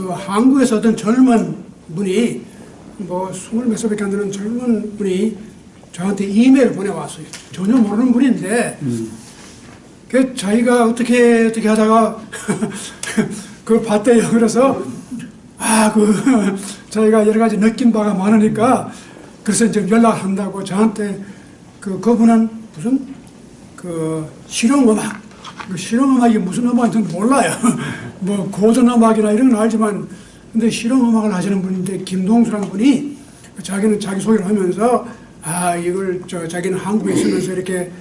그 한국에서 어떤 젊은 분이 뭐 20몇 살밖에 안 되는 젊은 분이 저한테 이메일을 보내왔어요. 전혀 모르는 분인데 그 자기가 어떻게 하다가 그걸 봤대요. 그래서 자기가 여러 가지 느낀 바가 많으니까 그래서 이제 연락한다고 저한테 그분은 무슨 실용음악, 실용음악이 무슨 음악인지 몰라요. 뭐 고전음악이나 이런 건 알지만 근데 실용음악을 하시는 분인데 김동수라는 분이 자기는 자기 소개를 하면서 이걸 자기는 한국에 있으면서 이렇게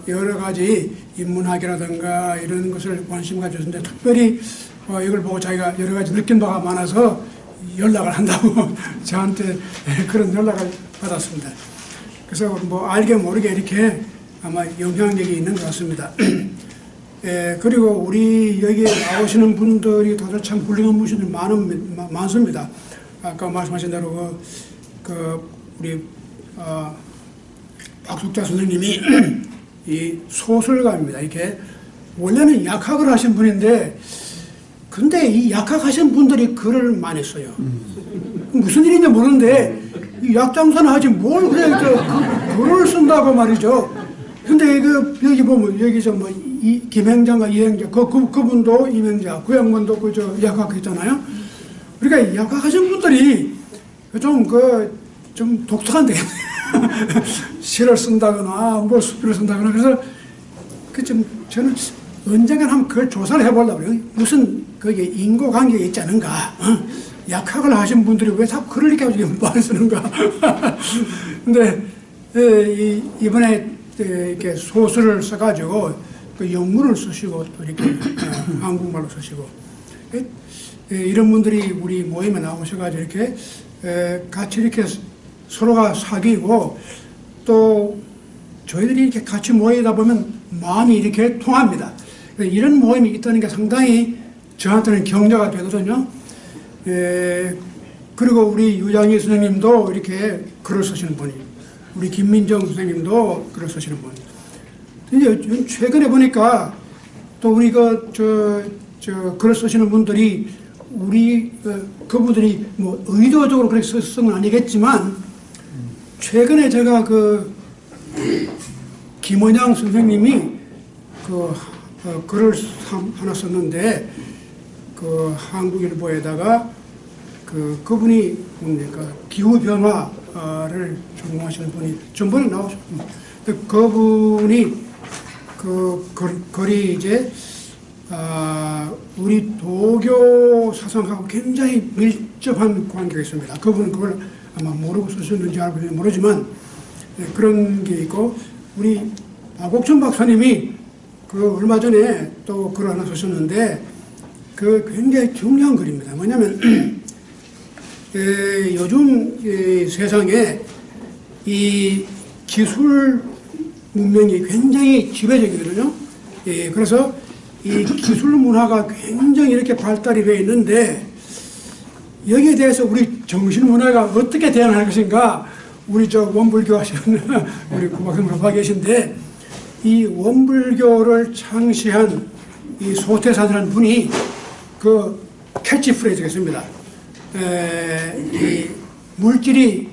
여러 가지 인문학이라든가 이런 것을 관심 가졌는데 특별히 이걸 보고 자기가 여러 가지 느낀 바가 많아서 연락을 한다고 저한테 그런 연락을 받았습니다. 그래서 뭐 알게 모르게 이렇게 아마 영향력이 있는 것 같습니다. 그리고 우리 여기에 나오시는 분들이 다들 참 훌륭한 분들이 많습니다. 아까 말씀하신 대로 우리 박숙자 선생님이 이 소설가입니다. 이렇게 원래는 약학을 하신 분인데 근데 이 약학하신 분들이 글을 많이 써요. 무슨 일인지 모르는데 이 약장사는 하지 뭘 그래 글을 쓴다고 말이죠. 근데 여기 보면 여기서 이 김행자가 이행자 그분도 이행자 그 양반도 약학했잖아요. 그러니까 약학하신 분들이 좀 독특한데 시를 쓴다거나 뭐 수필을 쓴다거나 그래서 저는 언젠가 한번 그걸 조사를 해보려고 그래요. 무슨 거기에 인과관계가 있지 않은가. 약학을 하신 분들이 왜 자꾸 글을 이렇게 많이 쓰는가. 근데 이번에 이렇게 소설을 써가지고 그 영문을 쓰시고 또 이렇게 한국말로 쓰시고 이런 분들이 우리 모임에 나오셔가지고 이렇게 같이 이렇게 서로가 사귀고 또 저희들이 이렇게 같이 모이다 보면 마음이 이렇게 통합니다. 이런 모임이 있다는 게 상당히 저한테는 격려가 되거든요. 그리고 우리 유장희 선생님도 이렇게 글을 쓰시는 분이, 우리 김민정 선생님도 글을 쓰시는 분. 근데 최근에 보니까 또 우리 글을 쓰시는 분들이 그분들이 뭐 의도적으로 그렇게 쓴 건 아니겠지만 최근에 제가 김원양 선생님이 글을 하나 썼는데 한국일보에다가 그분이 뭡니까 기후변화를 전공하시는 분이 전번에 나오셨고 그분이 글이 이제 우리 도교 사상하고 굉장히 밀접한 관계가 있습니다. 그분은 그걸 아마 모르고 쓰셨는지 알고 모르지만 그런 게 있고 우리 박옥천 박사님이 얼마 전에 또 글 하나 쓰셨는데 굉장히 중요한 글입니다. 뭐냐면 요즘 세상에 이 기술 문명이 굉장히 지배적이거든요. 그래서 이 기술 문화가 굉장히 이렇게 발달이 되어 있는데 여기에 대해서 우리 정신 문화가 어떻게 대응할 것인가 우리 원불교 하시는 우리 구박선 가 계신데 이 원불교를 창시한 이 소태산이라는 분이 캐치프레이즈가 있습니다. 이 물질이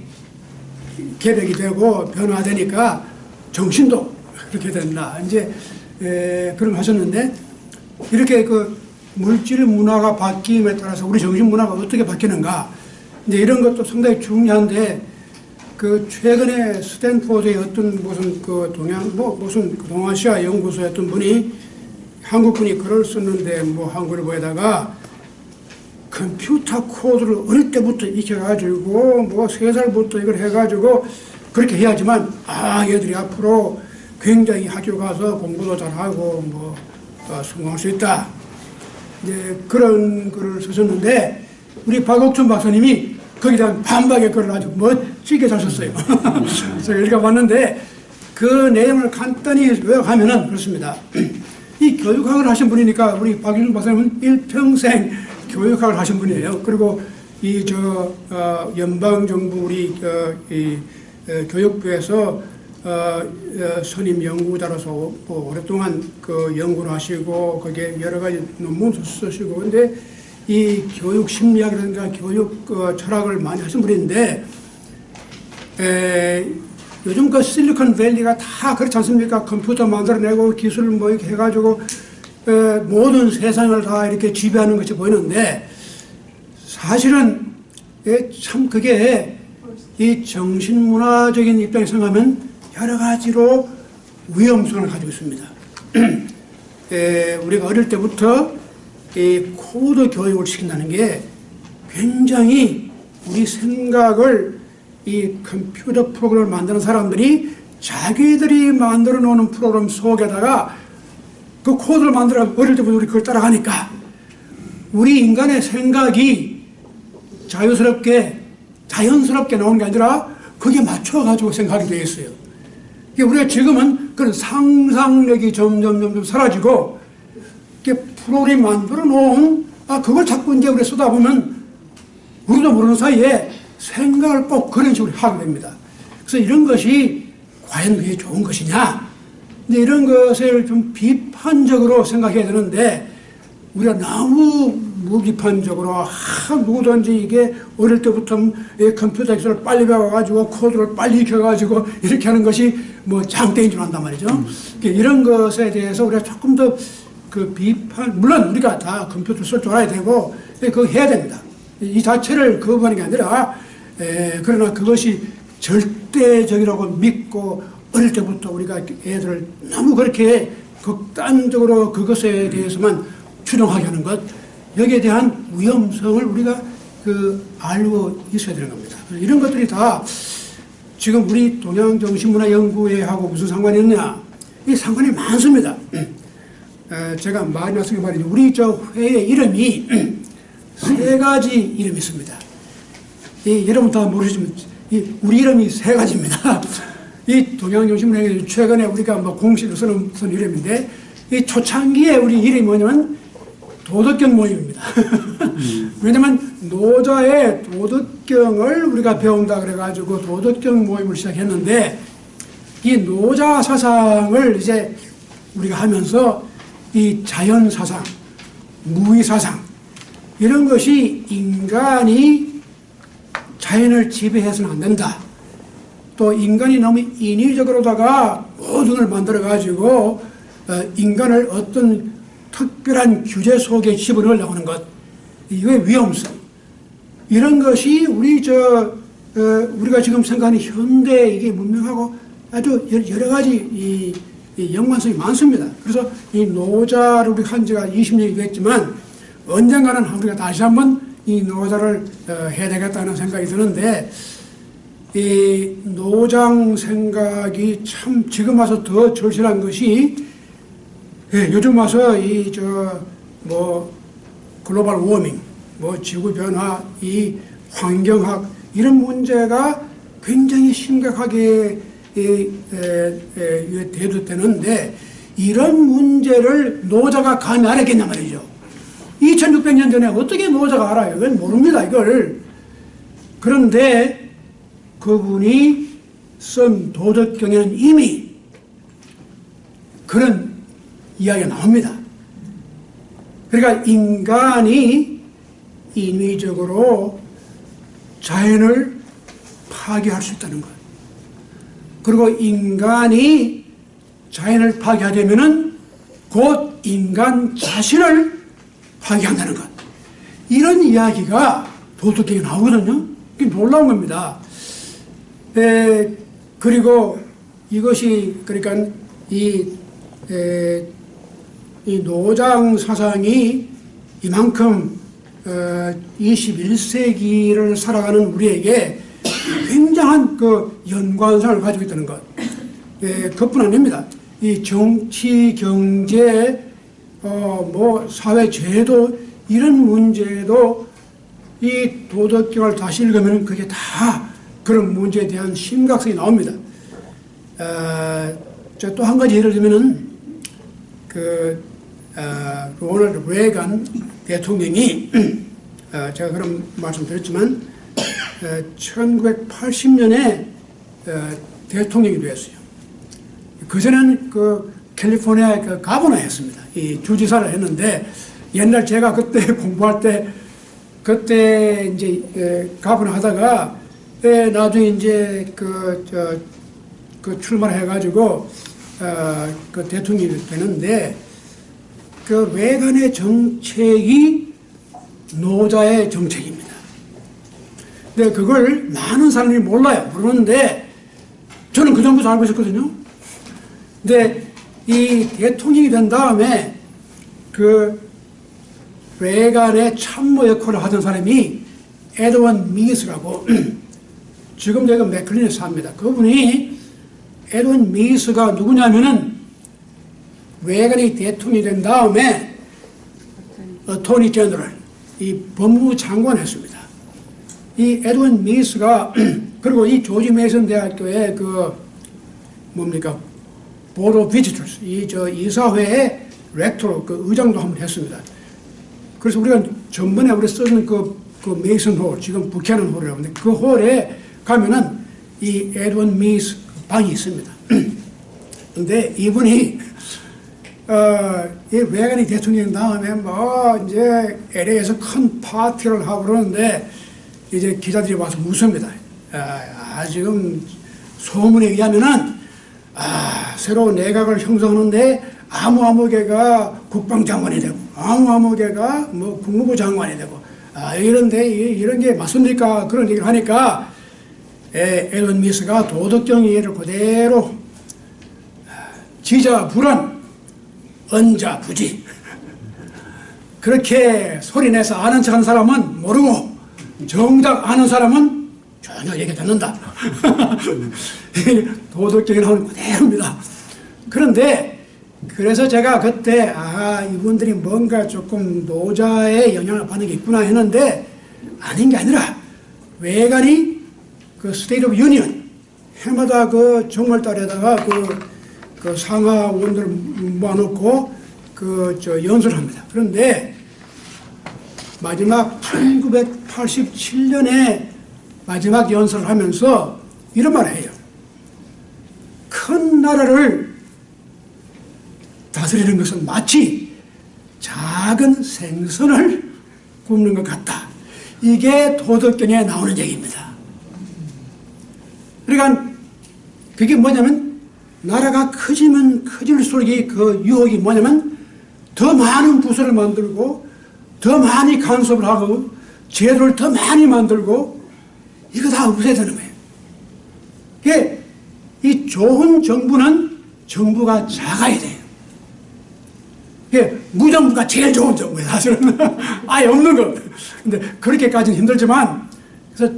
개벽이 되고 변화되니까 정신도 그렇게 된다. 이제 그런 거 하셨는데 이렇게 물질 문화가 바뀜에 따라서 우리 정신 문화가 어떻게 바뀌는가 이제 이런 것도 상당히 중요한데 최근에 스탠포드의 어떤 무슨 무슨 동아시아 연구소의 어떤 분이 한국 분이 글을 썼는데 한국일보에다가 컴퓨터 코드를 어릴 때부터 익혀가지고 3살부터 이걸 해가지고 그렇게 해야지만 얘들이 앞으로 굉장히 학교 가서 공부도 잘하고 성공할 수 있다. 이제 그런 글을 쓰셨는데 우리 박옥천 박사님이 거기에 대한 반박의 글을 아주 멋지게 잘 썼어요. 제가 읽어봤는데 그 내용을 간단히 요약하면은 그렇습니다. 이 교육학을 하신 분이니까 우리 박윤준 박사님은 일평생 교육학을 하신 분이에요. 그리고 연방정부 우리 교육부에서 선임 연구자로서 오랫동안 연구를 하시고 거기에 여러 가지 논문도 쓰시고 근데 이 교육 심리학이라든가 교육 철학을 많이 하신 분인데, 요즘 그 실리콘밸리가 다 그렇지 않습니까? 컴퓨터 만들어내고 기술 뭐 이렇게 해가지고 모든 세상을 다 이렇게 지배하는 것이 보이는데, 사실은 참 그게 이 정신문화적인 입장에서 생각하면 여러 가지로 위험성을 가지고 있습니다. 우리가 어릴 때부터 이 코드 교육을 시킨다는 게 굉장히 우리 생각을 이 컴퓨터 프로그램을 만드는 사람들이 자기들이 만들어 놓은 프로그램 속에다가 그 코드를 만들어 어릴 때부터 우리 그걸 따라가니까 우리 인간의 생각이 자연스럽게 나오는 게 아니라 그게 맞춰가지고 생각이 되어 있어요. 우리가 지금은 그런 상상력이 점점 사라지고 프로그램 만들어 놓은 그걸 자꾸 이제 우리가 쓰다 보면 우리도 모르는 사이에 생각을 꼭 그런 식으로 하게 됩니다. 그래서 이런 것이 과연 그게 좋은 것이냐? 근데 이런 것을 좀 비판적으로 생각해야 되는데 우리가 너무 무비판적으로 누구든지 이게 어릴 때부터 컴퓨터 기술을 빨리 배워가지고 코드를 빨리 익혀가지고 이렇게 하는 것이 뭐 장땡인 줄 안단 말이죠. 이런 것에 대해서 우리가 조금 더 그 비판, 물론 우리가 다 컴퓨터 쓸 줄 알아야 되고 그거 해야 됩니다. 이 자체를 거부하는 게 아니라 그러나 그것이 절대적이라고 믿고 어릴 때부터 우리가 애들을 너무 그렇게 극단적으로 그것에 대해서만 추종하게 하는 것, 여기에 대한 위험성을 우리가 알고 있어야 되는 겁니다. 이런 것들이 다 지금 우리 동양정신문화연구회하고 무슨 상관이 있냐? 이 상관이 많습니다. 제가 많이 말씀드린 말이죠. 우리 저 회의 이름이 세 가지 이름이 있습니다. 여러분 다 모르시지만 우리 이름이 세 가지입니다. 이 동양정신문화연구회 최근에 우리가 뭐 공식으로 쓰는 이름인데 이 초창기에 우리 이름이 뭐냐면 도덕경 모임입니다. 왜냐면 노자의 도덕경을 우리가 배운다 그래가지고 도덕경 모임을 시작했는데 이 노자 사상을 이제 우리가 하면서 이 자연 사상, 무의 사상 이런 것이 인간이 자연을 지배해서는 안 된다. 또 인간이 너무 인위적으로다가 모든 걸 만들어가지고 인간을 어떤 특별한 규제 속에 집어넣으려고 하는 것, 이거의 위험성, 이런 것이 우리가 지금 생각하는 현대 이게 문명하고 아주 여러 가지 이 연관성이 많습니다. 그래서 이 노자를 우리 한 지가 20년이 됐지만 언젠가는 우리가 다시 한번 이 노자를 해야 되겠다는 생각이 드는데, 이 노장 생각이 참 지금 와서 더 절실한 것이, 요즘 와서 글로벌 워밍, 지구 변화, 이 환경학 이런 문제가 굉장히 심각하게 대두되는데, 이런 문제를 노자가 감히 알았겠냐 말이죠. 2600년 전에 어떻게 노자가 알아요? 이건 모릅니다, 이걸. 그런데 그분이 쓴 도덕경에는 이미 그런 이야기가 나옵니다. 그러니까 인간이 인위적으로 자연을 파괴할 수 있다는 것. 그리고 인간이 자연을 파괴하려면은 곧 인간 자신을 파괴한다는 것. 이런 이야기가 도덕경에 나오거든요. 이게 놀라운 겁니다. 그리고 이것이 그러니까 이 노장 사상이 이만큼 21세기를 살아가는 우리에게 굉장한 그 연관성을 가지고 있다는 것. 그뿐 아닙니다. 이 정치, 경제, 사회 제도 이런 문제도 이 도덕경을 다시 읽으면 그게 다 그런 문제에 대한 심각성이 나옵니다. 또 한 가지 예를 들면은 로널드 레이건 대통령이 제가 그런 말씀 드렸지만 1980년에 대통령이 되었어요. 그전에는 캘리포니아의 가버너였습니다. 이 주지사를 했는데 옛날 제가 그때 공부할 때 그때 이제 가분을 하다가 나중에 이제 그 출마를 해가지고 그 대통령이 되는데 그 레간의 정책이 노자의 정책입니다. 근데 그걸 많은 사람들이 몰라요. 모르는데 저는 그 정도 알고 있었거든요. 근데 이 대통령이 된 다음에 그 레간의 참모 역할을 하던 사람이 에드원 미스라고 지금 제가 맥클린에 삽니다. 그분이 에드원 미스가 누구냐면은 레간이 대통령이 된 다음에 어토니 제너럴 이 법무부 장관 했습니다. 이 에드원 미스가 그리고 이 조지 메이슨 대학교의 그 뭡니까 보드 오브 비지터스 이 이사회의 렉터로 그 의장도 한번 했습니다. 그래서 우리가 전번에 우리 쓰는 그 메이슨 홀 지금 부캐넌 홀이라고 하는데 그 홀에 가면은 이 에드원 미스 방이 있습니다. 근데 이분이 이 레간이 대통령 다음에 뭐 이제 LA에서 큰 파티를 하고 그러는데 이제 기자들이 와서 묻습니다. 지금 소문에 의하면은 새로운 내각을 형성하는데 아무개가 국방장관이 되고 아무개가 뭐 국무부 장관이 되고 이런데 이런 게 맞습니까? 그런 얘기를 하니까 에드원 미스가 도덕경의를 그대로 지자불안 언자부지 그렇게 소리내서 아는 척한 사람은 모르고 정작 아는 사람은 전혀 얘기 듣는다. 도덕적인 하는 그대로입니다. 그런데 그래서 제가 그때 이분들이 뭔가 조금 노자의 영향을 받는 게 있구나 했는데 아닌 게 아니라 레간이 그 스테이트 오브 유니언 해마다 그 정월달에다가 그 상하원들을 모아놓고 연설을 합니다. 그런데 마지막 1987년에 마지막 연설을 하면서 이런 말을 해요. 큰 나라를 다스리는 것은 마치 작은 생선을 굽는 것 같다. 이게 도덕경에 나오는 얘기입니다. 그러니까 그게 뭐냐면 나라가 커지면 커질수록 그 유혹이 뭐냐면 더 많은 부서를 만들고 더 많이 간섭을 하고 제도를 더 많이 만들고 이거 다 없애야 되는 거예요. 이게 이 좋은 정부는 정부가 작아야 돼요. 이게 무정부가 제일 좋은 정부예요. 사실은 아예 없는 것. 근데 그렇게까지는 힘들지만 그래서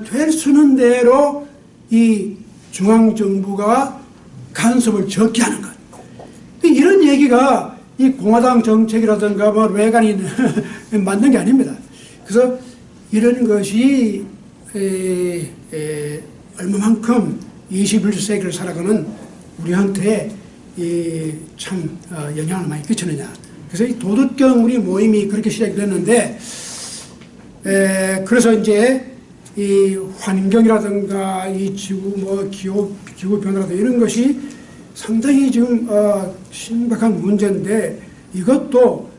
될 수 있는 대로 이 중앙정부가 간섭을 적게 하는 것. 이런 얘기가 이 공화당 정책이라든가 뭐 레간이 만든 게 아닙니다. 그래서 이런 것이 얼마만큼 21세기를 살아가는 우리한테 참 영향을 많이 끼치느냐. 그래서 이 도덕경 우리 모임이 그렇게 시작이 됐는데 그래서 이제 이 환경이라든가 이 지구 뭐 기후 변화라든가 이런 것이 상당히 지금 심각한 문제인데 이것도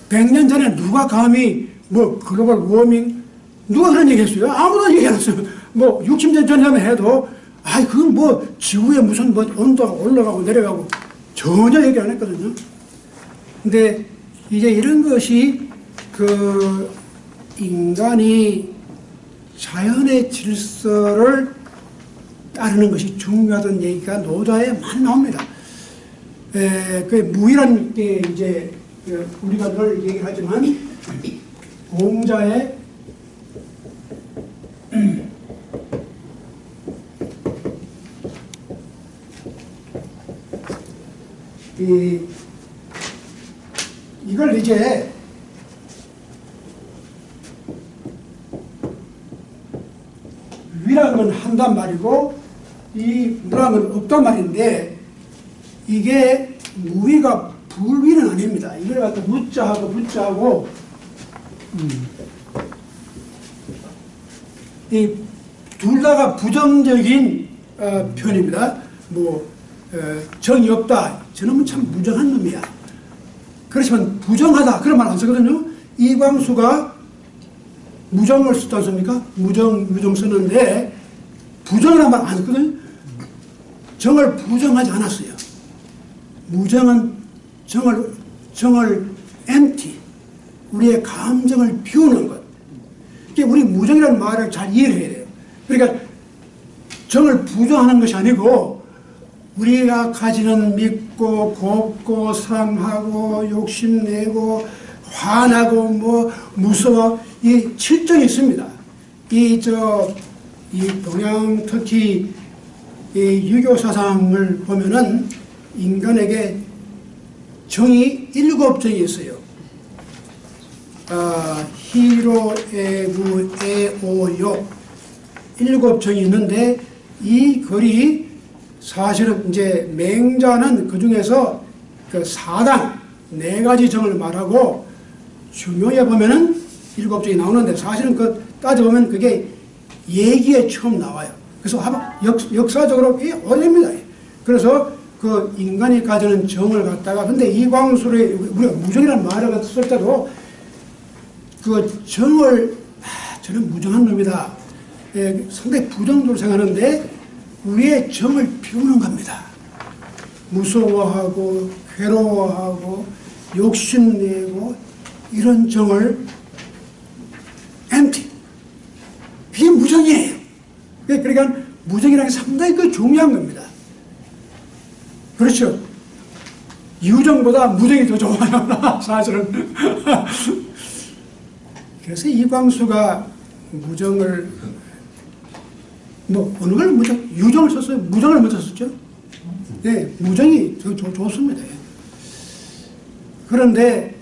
100년 전에 누가 감히 뭐 글로벌 워밍 누가 그런 얘기 했어요? 아무도 얘기 안 했어요. 뭐 60년 전에만 해도 그건 뭐 지구에 무슨 뭐 온도가 올라가고 내려가고 전혀 얘기 안 했거든요. 근데 이제 이런 것이 그 인간이 자연의 질서를 따르는 것이 중요하다는 얘기가 노자에 많이 나옵니다. 그 무의란 게 이제 우리가 늘 얘기를 하지만 공자의 이걸 이제 위라는 건 한단 말이고 이 무라는 건 없단 말인데 이게 무위가 불위는 아닙니다. 이걸 갖다 무자하고 부자하고 이 둘 다가 부정적인 표현입니다. 뭐 정이 없다. 저놈은 참 무정한 놈이야. 그렇지만 부정하다 그런 말 안 쓰거든요. 이광수가 무정을 썼지 않습니까? 무정 쓰는데 부정이라는 말 안 쓰거든요. 정을 부정하지 않았어요. 무정은 정을 empty, 우리의 감정을 비우는 것. 이게 우리 무정이라는 말을 잘 이해를 해야 돼요. 그러니까 정을 부정하는 것이 아니고 우리가 가지는 믿고 곱고 사랑하고 욕심내고 화나고 뭐 무서워 이 칠정이 있습니다. 이 동양 특히 이 유교 사상을 보면은 인간에게 정이 7정이 있어요. 희로, 애구, 애오욕 7정이 있는데 이 글이 사실은 이제 맹자는 그 중에서 그 4당 4가지 정을 말하고 중요해 보면은 7정이 나오는데 사실은 그 따져보면 그게 얘기에 처음 나와요. 그래서 역사적으로 이게 오래됩니다. 그래서 그 인간이 가지는 정을 갖다가 근데 이광수의 우리가 무정이라는 말을 쓸 때도 그 정을 저는 무정한 놈이다. 상당히 부정적으로 생각하는데 우리의 정을 비우는 겁니다. 무서워하고 괴로워하고 욕심내고 이런 정을 empty. 이게 무정이에요. 그러니까 무정이라는 게 상당히 그 중요한 겁니다. 그렇죠. 유정보다 무정이 더 좋아요. 사실은. 그래서 이광수가 무정을 뭐 어느 걸 무정, 유정을 썼어요. 무정을 먼저 썼죠. 네, 무정이 좋습니다. 그런데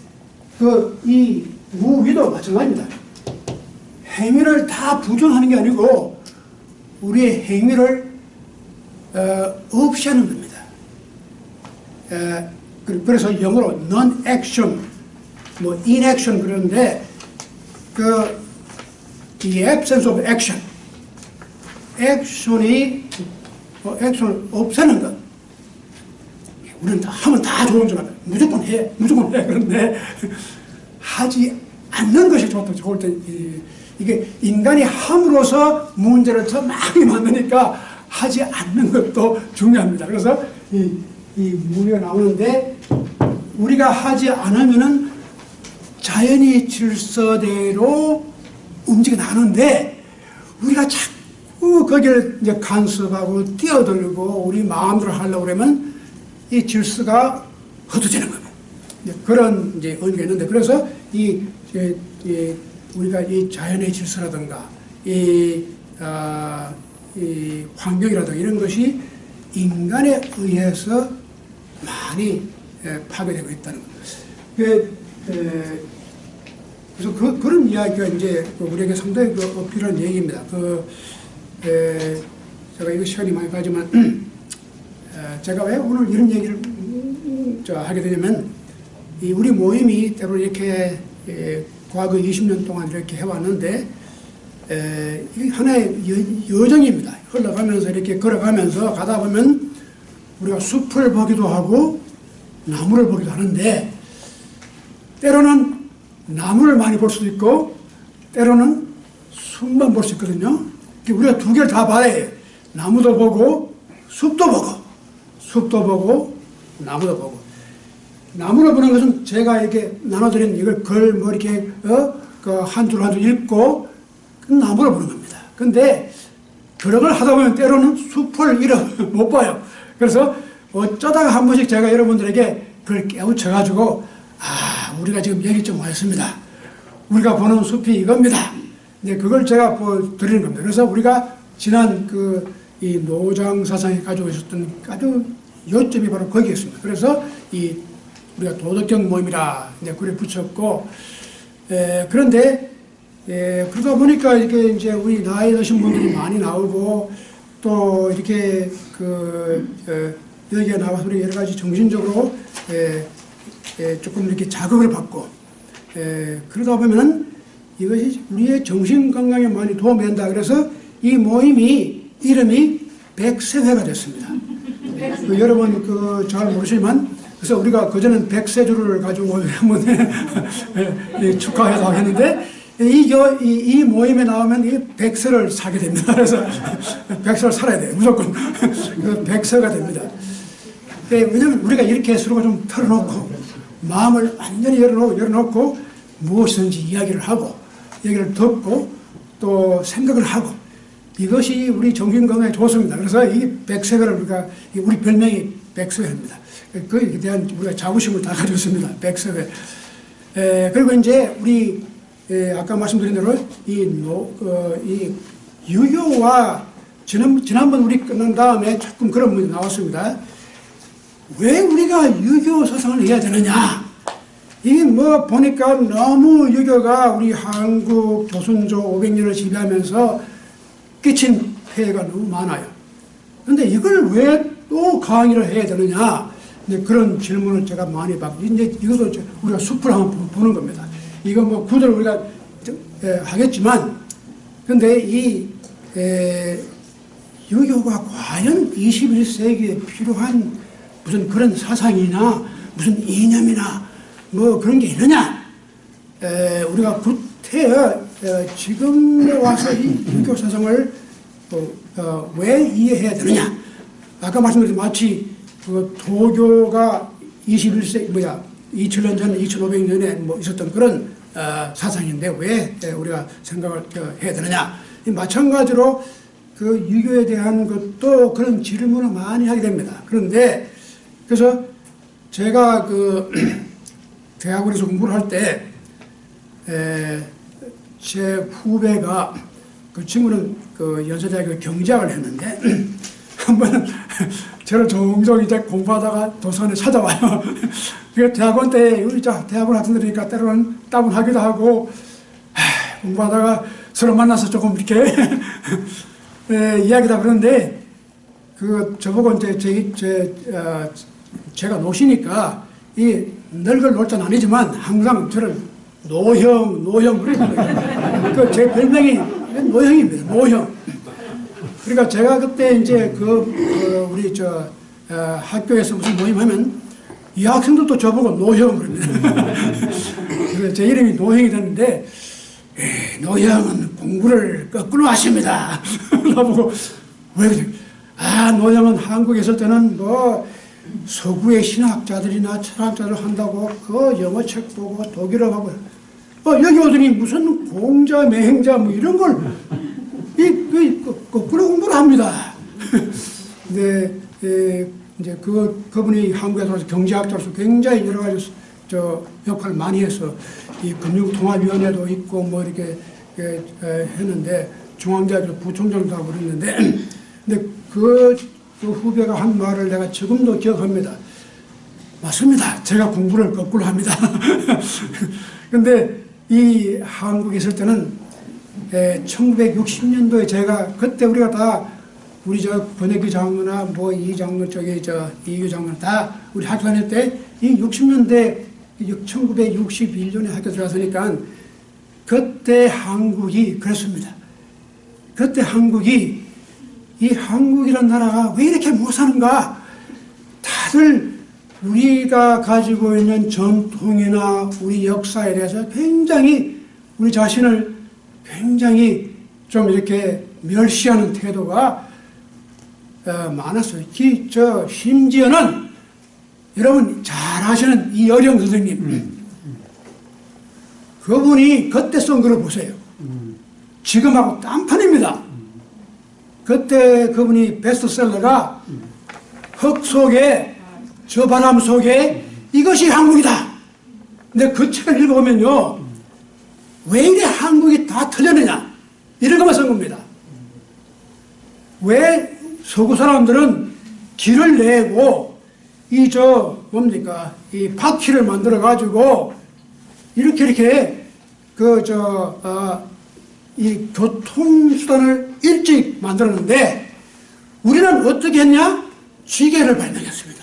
이 무위도 마찬가지입니다. 행위를 다 부정하는 게 아니고 우리의 행위를 없이 하는 겁니다. 그래서 영어로 non-action, 뭐 inaction 그러는데 이 absence of action, 액션을 없애는 것. 우리는 다 하면 다 좋은 줄 알아요. 무조건 해. 그런데 하지 않는 것이 좋을 때 이게 인간이 함으로써 문제를 더 많이 만드니까 하지 않는 것도 중요합니다. 그래서 이 무리가 나오는데 우리가 하지 않으면은 자연의 질서대로 움직여 나가는데 우리가 자꾸 거기를 이제 간섭하고 뛰어들고 우리 마음대로 하려고 그러면 이 질서가 흩어지는 겁니다. 그런 이제 의미가 있는데 그래서 우리가 이 자연의 질서라든가 이 환경이라든가 이런 것이 인간에 의해서 많이 파괴되고 있다는 겁니다. 그래서 그런 이야기가 이제 우리에게 상당히 필요한 얘기입니다. 제가 이거 시간이 많이 가지만 제가 왜 오늘 이런 얘기를 하게 되냐면 우리 모임이 때로 이렇게 과거 20년 동안 이렇게 해왔는데 이게 하나의 여정입니다. 흘러가면서 이렇게 걸어가면서 가다 보면 우리가 숲을 보기도 하고 나무를 보기도 하는데 때로는 나무를 많이 볼 수도 있고 때로는 숲만 볼 수 있거든요. 우리가 두 개를 다 봐야 해요. 나무도 보고 숲도 보고 나무도 보고. 나무를 보는 것은 제가 이렇게 나눠드린 이걸 뭐 이렇게 한 줄 한 줄 읽고 나무를 보는 겁니다. 근데 그런 걸 하다 보면 때로는 숲을 못 봐요. 그래서 어쩌다가 한 번씩 제가 여러분들에게 그걸 깨우쳐가지고 우리가 지금 여기 좀 왔습니다. 우리가 보는 숲이 이겁니다. 네, 그걸 제가 드리는 겁니다. 그래서 우리가 지난 이 노장 사상이 가지고 있었던 아주 요점이 바로 거기에 있습니다. 그래서 우리가 도덕경 모임이라 이제 글에 붙였고, 그런데 그러다 보니까 이렇게 이제 우리 나이 드신 분들이 많이 나오고 또 이렇게 여기에 나와서 우리 여러 가지 정신적으로 조금 이렇게 자극을 받고 그러다 보면은 이것이 우리의 정신 건강에 많이 도움이 된다. 그래서 이 모임이 이름이 백세회가 됐습니다. 여러분 잘 모르시지만 그래서 우리가 그전엔 백세주를 가지고 한번 축하회도 했는데 이 모임에 나오면 이 백세를 사게 됩니다. 그래서 백세를 살아야 돼요. 무조건 백세가 됩니다. 왜냐하면 우리가 이렇게 서로가 좀 털어놓고 마음을 완전히 열어놓고 무엇이든지 이야기를 하고 얘기를 듣고 또 생각을 하고 이것이 우리 정신건강에 좋습니다. 그래서 이 백세회를 우리 별명이 백세회입니다. 그에 대한 우리가 자부심을 다 가지고 있습니다. 백세회. 그리고 이제 우리 아까 말씀드린 대로 이 유교와 지난번 우리 끝난 다음에 조금 그런 문제 나왔습니다. 왜 우리가 유교 사상을 해야 되느냐? 이게 뭐 보니까 너무 유교가 우리 한국 조선조 500년을 지배하면서 끼친 폐해가 너무 많아요. 그런데 이걸 왜 또 강의를 해야 되느냐? 이제 그런 질문을 제가 많이 받고, 이제 이것도 우리가 숲을 한번 보는 겁니다. 이거 뭐 구조를 우리가 하겠지만, 근데 이 유교가 과연 21세기에 필요한 무슨 그런 사상이나 무슨 이념이나 뭐 그런 게 있느냐? 우리가 구태여 지금에 와서 이 유교 사상을 왜 이해해야 되느냐? 아까 말씀드린 마치 그 도교가 2000년 전 2500년에 뭐 있었던 그런 사상인데 왜 우리가 생각을 해야 되느냐? 마찬가지로 그 유교에 대한 것도 그런 질문을 많이 하게 됩니다. 그런데 그래서 제가 그 대학원에서 공부를 할 때 제 후배가 그 친구는 그 연세대학교 경제학을 했는데 한 번은 저를 종종 이제 공부하다가 도서관에 찾아와요. 그 대학원 때 우리 대학원 학생들이니까 때로는 따분하기도 하고 공부하다가 서로 만나서 조금 이렇게 이야기다 그러는데 그 저보고 이제 제가 노시니까 이 늙을 노자는 아니지만 항상 저를 노형 그래요. 그 제 별명이 노형입니다. 노형. 그러니까 제가 그때 이제 우리 학교에서 무슨 모임하면 이 학생들도 저보고 노형 그럽니다. 그래서 제 이름이 노형이 됐는데 노형은 공부를 거꾸로 하십니다. 나보고 왜 그래? 노형은 한국에 있을 때는 뭐 서구의 신학자들이나 철학자들 한다고 그 영어책 보고 독일어하고 여기 오더니 무슨 공자, 맹자 뭐 이런 걸 거꾸로 공부를 합니다. 근데 이제 그분이 한국에 들어와서 경제학자로서 굉장히 여러 가지 역할을 많이 해서 이 금융통합위원회도 있고 뭐 이렇게 했는데 중앙대학교 부총장도 하고 그랬는데 근데 그 후배가 한 말을 내가 지금도 기억합니다. 맞습니다. 제가 공부를 거꾸로 합니다. 근데 이 한국에 있을 때는 1960년도에 제가 그때 우리가 다 우리 권혁기 장로나 뭐 이 장로 이유 장로 다 우리 학교 다닐 때 이 60년대 1961년에 학교 들어갔으니까 그때 한국이 그랬습니다. 그때 한국이 이 한국이라는 나라가 왜 이렇게 못 사는가? 다들 우리가 가지고 있는 전통이나 우리 역사에 대해서 굉장히 우리 자신을 굉장히 좀 이렇게 멸시하는 태도가 많았어요. 심지어는 여러분 잘 아시는 이어령 선생님 그분이 그때 쓴 글을 보세요. 지금하고 딴판입니다. 그때 그분이 베스트셀러가 흙 속에 저 바람 속에 이것이 한국이다. 근데 그 책을 읽어보면요 왜 이래 한국이 다 틀렸느냐 이런 것만 쓴 겁니다. 왜 서구 사람들은 길을 내고 이 바퀴를 만들어 가지고 이렇게 이 교통수단을 일찍 만들었는데 우리는 어떻게 했냐? 지게를 발명했습니다.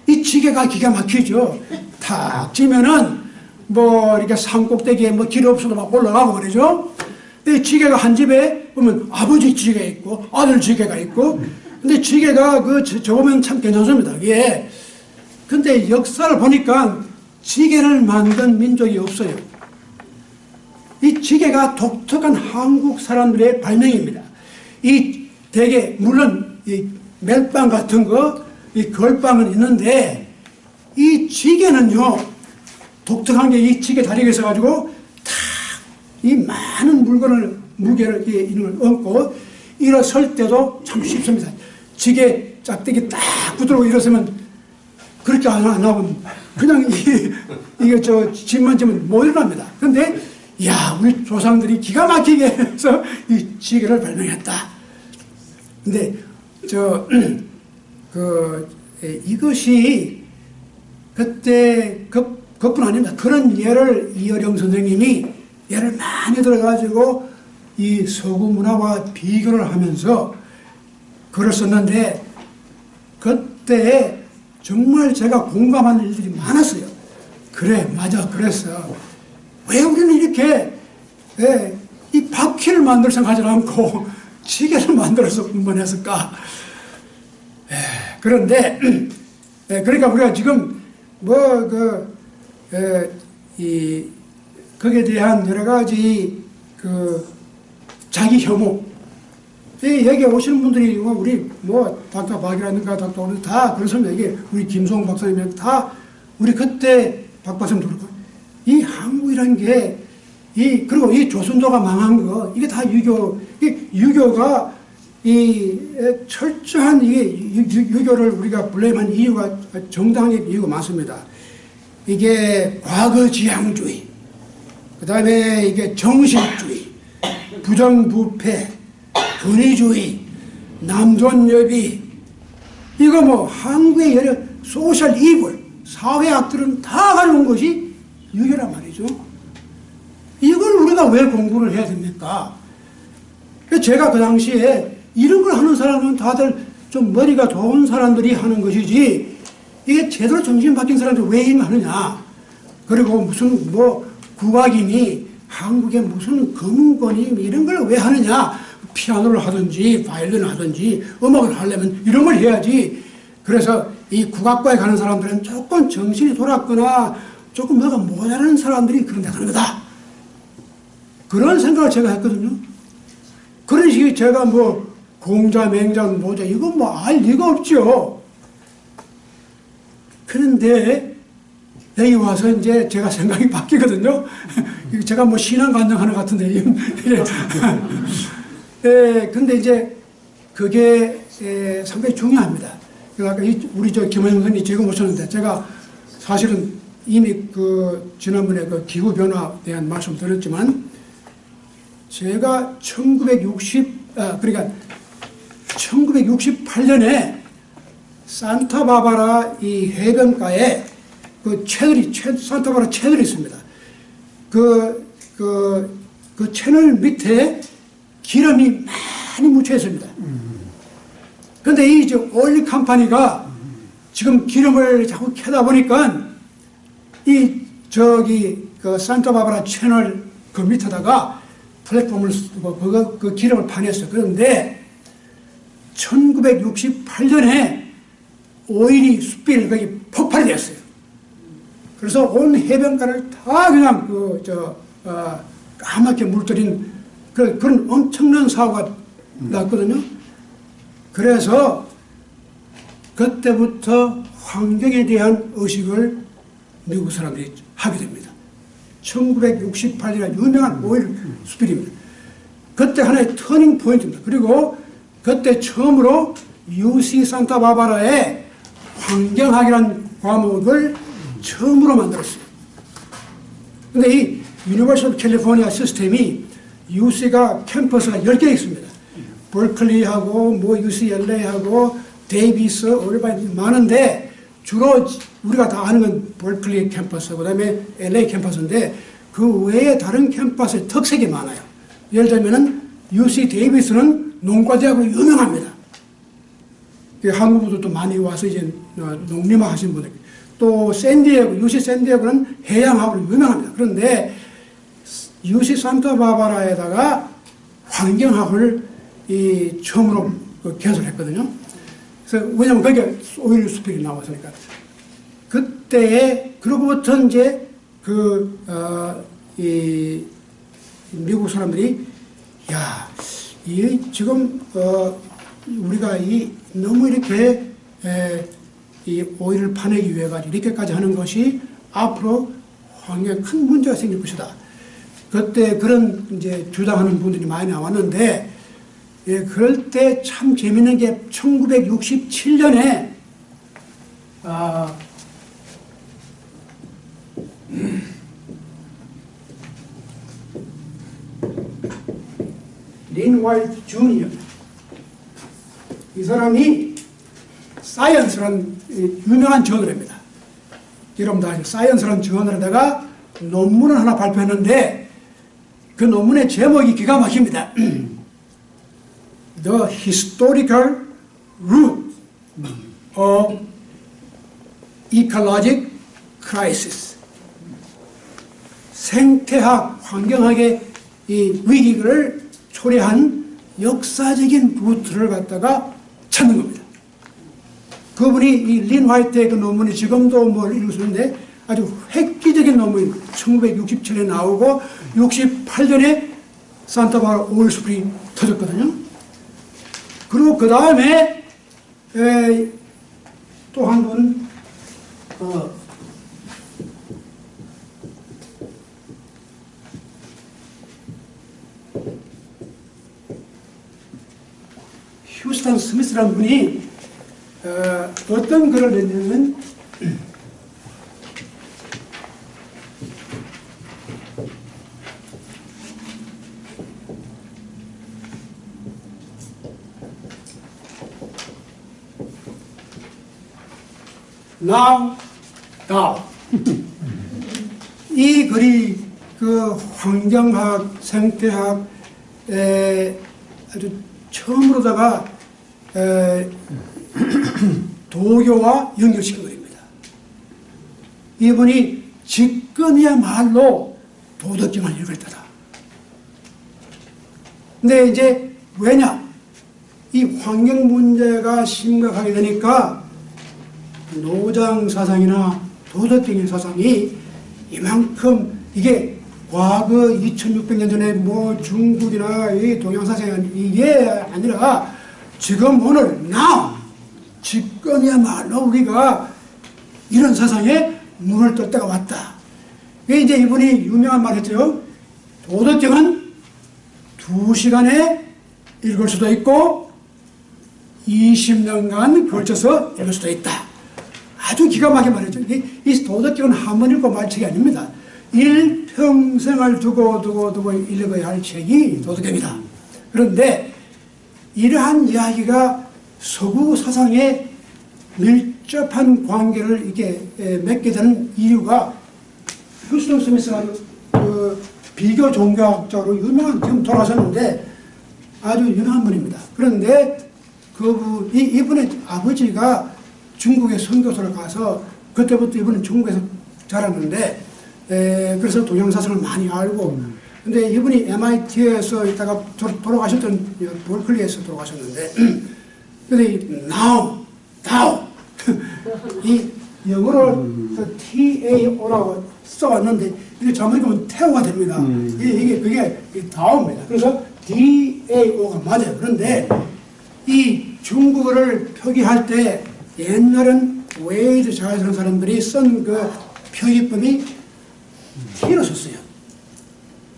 이 지게가 기가 막히죠. 탁 치면은 뭐 이렇게 산꼭대기에 뭐 길 없어도 막 올라가고 그러죠. 근데 지게가 한 집에 보면 아버지 지게 있고 아들 지게가 있고 근데 지게가 저보면 참 괜찮습니다. 이게 근데 역사를 보니까 지게를 만든 민족이 없어요. 이 지게가 독특한 한국 사람들의 발명입니다. 이 대개 물론 이 멜빵 같은 거, 이 걸빵은 있는데 이 지게는요 독특한 게 이 지게 다리가 있어가지고 탁 이 많은 무게를 얹고 일어설 때도 참 쉽습니다. 지게 짝대기 딱 붙들고 일어서면 그렇게 안 하면 그냥 이게 짐만 지면 못 일어납니다. 근데 야 우리 조상들이 기가 막히게 해서 이 지게를 발명했다. 근데 이것이 그때 그뿐 아닙니다. 그런 예를 이어령 선생님이 예를 많이 들어가지고 이 서구 문화와 비교를 하면서 글을 썼는데 그때 정말 제가 공감하는 일들이 많았어요. 그래 맞아 그랬어. 왜 우리는 이렇게 이 바퀴를 만들 생각하지 않고 지게를 만들어서 운반했을까? 그런데 그러니까 우리가 지금 거기에 대한 여러 가지 자기 혐오 여기 오시는 분들이 우리 닥터 박이라든가 닥터 오늘 다 그렇습니다. 이게 우리 김송 박사님 다 우리 그때 박 박사님도 그렇고 이 한국이라는 게 그리고 이 조선조가 망한 거 이게 다 유교가 이 철저한 유교를 우리가 블레임한 이유가 정당한 이유가 많습니다. 이게 과거지향주의, 그 다음에 이게 정신주의, 부정부패, 권위주의, 남존여비, 이거 한국의 여러 소셜 이불, 사회학들은 다 가져온 것이 유교란 말이죠. 이걸 우리가 왜 공부를 해야 됩니까? 제가 그 당시에 이런 걸 하는 사람은 다들 좀 머리가 좋은 사람들이 하는 것이지 이게 제대로 정신 바뀐 사람들 왜 이거 하느냐. 그리고 무슨 국악인이 한국에 무슨 검은권이 이런 걸 왜 하느냐. 피아노를 하든지 바이올린을 하든지 음악을 하려면 이런 걸 해야지. 그래서 이 국악과에 가는 사람들은 조금 정신이 돌았거나 조금 뭐가 모자라는 사람들이 그런 데 가는 거다. 그런 생각을 제가 했거든요. 그런 식의 제가 공자, 맹자, 모자 이거 알 리가 없죠. 그런데 여기 와서 이제 제가 생각이 바뀌거든요. 제가 신앙 간증하는 것 같은데. 근데 이제 그게 상당히 중요합니다. 그러니까 우리 김원영 선생님이 지금 오셨는데 제가 사실은 이미 지난번에 기후변화에 대한 말씀 드렸지만 제가 1968년에 산타바바라 이 해변가에 산타바바라 채널이 있습니다. 그 채널 밑에 기름이 많이 묻혀 있습니다. 그런데 이 오일 컴퍼니가 지금 기름을 자꾸 캐다 보니까 산타바바라 채널 그 밑에다가 플랫폼을 그 기름을 파냈어요. 그런데 1968년에 오일이 숯불이 거기 폭발이 됐어요. 그래서 온 해변가를 다 그냥 까맣게 물들인 그런 엄청난 사고가 났거든요. 그래서 그때부터 환경에 대한 의식을 미국 사람들이 하게 됩니다. 1968년에 유명한 오일 스필입니다. 그때 하나의 터닝 포인트입니다. 그리고 그때 처음으로 UC 산타바바라에 환경학이라는 과목을 처음으로 만들었어요. 근데 이 유니버시티 캘리포니아 시스템이 UC가 캠퍼스가 10개 있습니다. 버클리하고 UCLA하고 데이비스, 오르바인 많은데 주로 우리가 다 아는 건 버클리 캠퍼스, 그 다음에 LA 캠퍼스인데 그 외에 다른 캠퍼스의 특색이 많아요. 예를 들면은 UC 데이비스는 농과대학으로 유명합니다. 한국 분들도 많이 와서 이제 농림학 하신 분들. 또 UC 샌디에고는 해양학으로 유명합니다. 그런데 UC 산타바바라에다가 환경학을 처음으로 개설했거든요. 그래서 왜냐면 거기에 오일 스필이 나왔으니까. 그때에 그로부터 이제 이 미국 사람들이 야, 이 지금 우리가 이 너무 이렇게 이 오일을 파내기 위해 가지고 이렇게까지 하는 것이 앞으로 환경에 큰 문제가 생길 것이다. 그때 그런 이제 주장하는 분들이 많이 나왔는데, 예, 그럴 때 참 재밌는 게 1967년에 린 화이트 주니어, 이 사람이 사이언스라는 유명한 저널입니다. 여러분 다 아시죠? 사이언스라는 저널에다가 논문을 하나 발표했는데 그 논문의 제목이 기가 막힙니다. The Historical Root of Ecologic Crisis. 생태학, 환경학의 이 위기를 초래한 역사적인 루트를 갖다가 찾는 겁니다. 그분이 이 린 화이트의 그 논문이 지금도 뭘 이루었는데 아주 획기적인 논문이 1967년에 나오고 68년에 산타바바라 오일 스프링이 터졌거든요. 그리고 그 다음에 또 한 분, 휴스턴 스미스라는 분이 어떤 글을 냈냐면 Now, 이 글이 그 환경학, 생태학에 아주 처음으로다가 도교와 연결시킨 것입니다. 이분이 지금이야말로 도덕경을 읽을 때다. 근데 이제 왜냐? 이 환경 문제가 심각하게 되니까 노장 사상이나 도덕적인 사상이 이만큼 이게 과거 2600년 전에 뭐 중국이나 이 동양 사상이 이게 아니라 지금 오늘 now 지금이야말로 우리가 이런 사상에 눈을 뜰 때가 왔다. 이제 이분이 유명한 말 했죠. 도덕경은 2시간에 읽을 수도 있고 20년간 걸쳐서 읽을 수도 있다. 아주 기가 막히게 말했죠. 이 도덕경은 한 번 읽고 말 책이 아닙니다. 일평생을 두고 읽어야 할 책이 도덕경이다. 그런데 이러한 이야기가 서구 사상에 밀접한 관계를 이렇게 맺게 되는 이유가 휴스턴 스미스가 그 비교 종교학자로 유명한, 지금 돌아가셨는데 아주 유명한 분입니다. 그런데 이분의 아버지가 중국에 선교소를 가서 그때부터 이분은 중국에서 자랐는데 그래서 동양사상을 많이 알고, 근데 이분이 MIT에서 있다가 돌아가셨던 버클리에서 돌아가셨는데 근데 now 이 영어로 TAO라고 써왔는데 이게 잘못 읽으면 태오가 됩니다. 그게 다오입니다. 그래서 DAO가 맞아요. 그런데 이 중국어를 표기할 때 옛날엔 웨이드 잘 쓰는 사람들이 쓴 그 표기법이 T로 썼어요.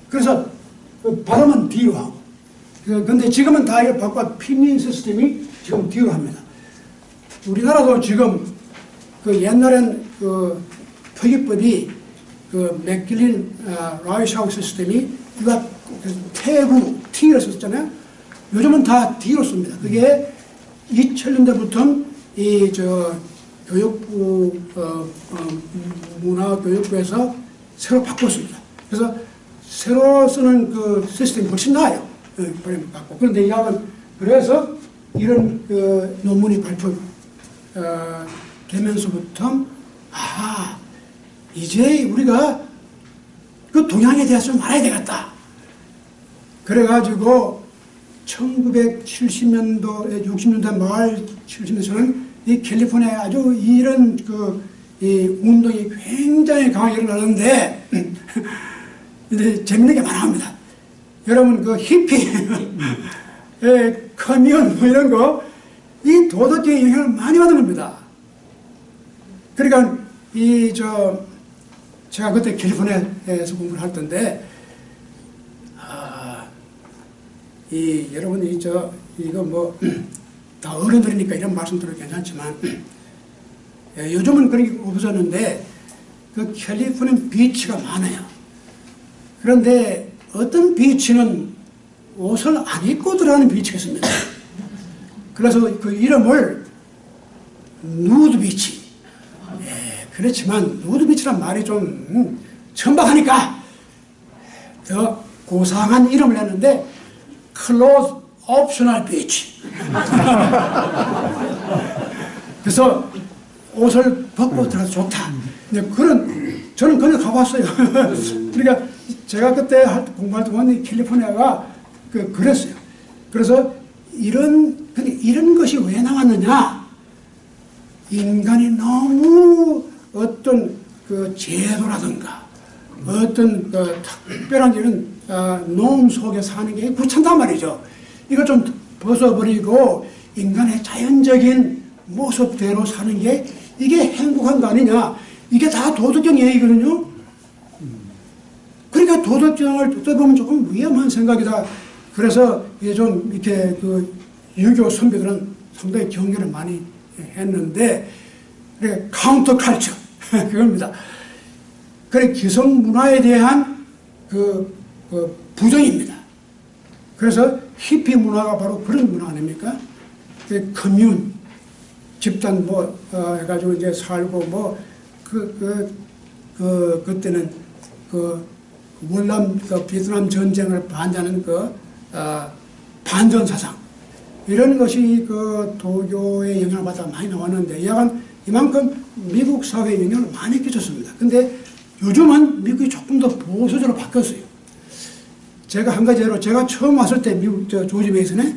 그래서 그 발음은 D로 하고, 근데 지금은 다 이걸 바꿔拼音 시스템이 지금 D로 합니다. 우리나라도 지금 그 옛날엔 그 표기법이 그 맥길린 라이샤우 시스템이 우리가 태부 T를 썼잖아요. 요즘은 다 D로 씁니다. 그게 2000년대부터 교육부 문화교육부에서 새로 바꿨습니다. 그래서 새로 쓰는 그 시스템이 훨씬 나아요. 그런데 이 학은 그래서 이런 그 논문이 발표되면서부터 이제 우리가 그 동양에 대해서 좀 알아야 되겠다. 그래가지고 1970년도에 60년대 말 70년대에는 이 캘리포니아에 아주 이런 그 이 운동이 굉장히 강하게 일어나는데 근데 재밌는 게 많합니다. 여러분 그 히피, 커뮤니언 뭐 이런 거 이 도덕적인 영향을 많이 받는 겁니다. 그러니까 제가 그때 캘리포니아에서 공부를 할 텐데 여러분이 이거 뭐 다 어른들이니까 이런 말씀드려도 괜찮지만 요즘은 그런 게 없어졌는데 그 캘리포니아 비치가 많아요. 그런데 어떤 비치는 옷을 안 입고 들어가는 비치가 있습니다. 그래서 그 이름을 누드 비치. 그렇지만 누드 비치란 말이 좀 천박하니까 더 고상한 이름을 했는데 클로즈 옵셔널 비치. 그래서 옷을 벗고 들어가서 좋다. 저는 그걸 가봤어요. 그러니까 제가 그때 공부할 때 보니 캘리포니아가 그랬어요. 그래서 이런 것이 왜 나왔느냐? 인간이 너무 어떤 그 제도라든가 어떤 그 특별한 이런 노음 속에 사는 게 귀찮단 말이죠. 이걸 좀 벗어버리고 인간의 자연적인 모습대로 사는 게 이게 행복한 거 아니냐. 이게 다 도덕적 얘기거든요. 그러니까 도덕성을 떠보면 조금 위험한 생각이다. 그래서 이게 좀 이렇게 그 유교 선배들은 상당히 경계를 많이 했는데, 그래 카운터 칼처 그겁니다. 그래 기성 문화에 대한 그 부정입니다. 그래서 히피 문화가 바로 그런 문화 아닙니까? 커뮤니 집단 해가지고 이제 살고 그때는 베트남 전쟁을 반대하는 반전 사상 이런 것이 도교의 영향을 받아 많이 나왔는데 이만큼 미국 사회에 영향을 많이 끼쳤습니다. 근데 요즘은 미국이 조금 더 보수적으로 바뀌었어요. 제가 한 가지 예로 제가 처음 왔을 때 미국 조지 메이슨에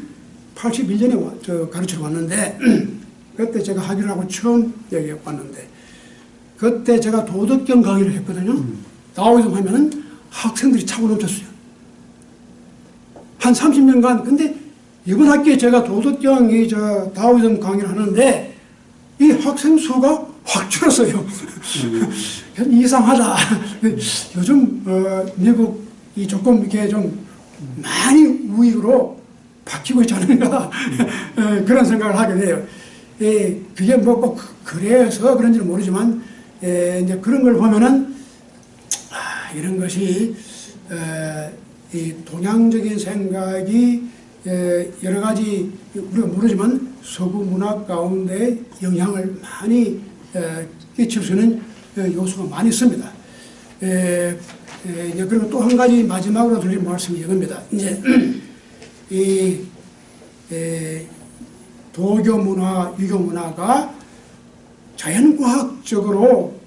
81년에 가르치러 왔는데 그때 제가 학위를 하고 처음 여기 왔는데 그때 제가 도덕경 강의를 했거든요. 다오이즘 하면은 학생들이 차고 넘쳤어요. 한 30년간. 근데 이번 학기에 제가 도덕경 다오이즘 강의를 하는데 이 학생 수가 확 줄었어요. 이상하다. 요즘 미국이 조금 이렇게 좀 많이 우익으로 바뀌고 있지 않은가 그런 생각을 하게 돼요. 그게 뭐 꼭 그래서 그런지는 모르지만 이제 그런 걸 보면은 이런 것이 이 동양적인 생각이 여러 가지 우리가 모르지만 서구 문화 가운데 영향을 많이 끼칠 수 있는 요소가 많이 있습니다. 그리고 또 한 가지 마지막으로 드릴 말씀이 이겁니다. 이제 도교 문화, 유교 문화가 자연과학적으로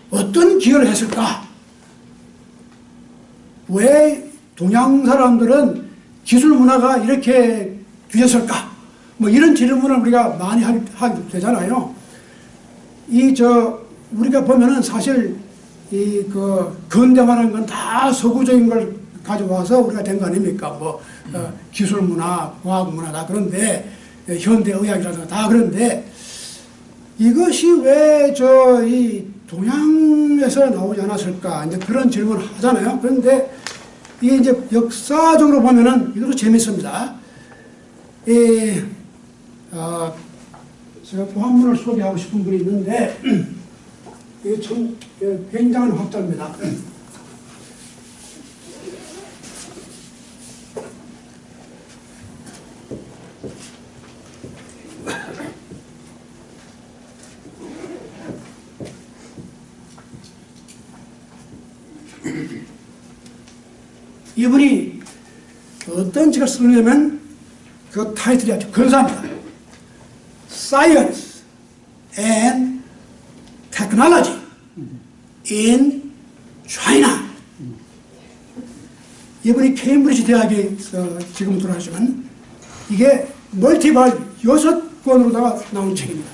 어떤 기여를 했을까? 왜 동양 사람들은 기술 문화가 이렇게 뒤졌을까? 뭐 이런 질문을 우리가 많이 하게 되잖아요. 우리가 보면은 사실 근대화라는 건 다 서구적인 걸 가져와서 우리가 된 거 아닙니까? 기술 문화, 과학 문화 다 그런데 현대 의학이라든가 다 그런데 이것이 왜 이 동양에서 나오지 않았을까? 이제 그런 질문을 하잖아요. 그런데 이게 이제 역사적으로 보면은 이것도 재밌습니다. 제가 또 한 분을 소개하고 싶은 분이 있는데 이게 참 굉장한 학자입니다. 이분이 어떤 책을 쓰냐면 그 타이틀이 아주 근사합니다. Science and Technology in China. 이분이 케임브리지 대학에 지금 돌아가시지만 이게 멀티발 6권으로다가 나온 책입니다.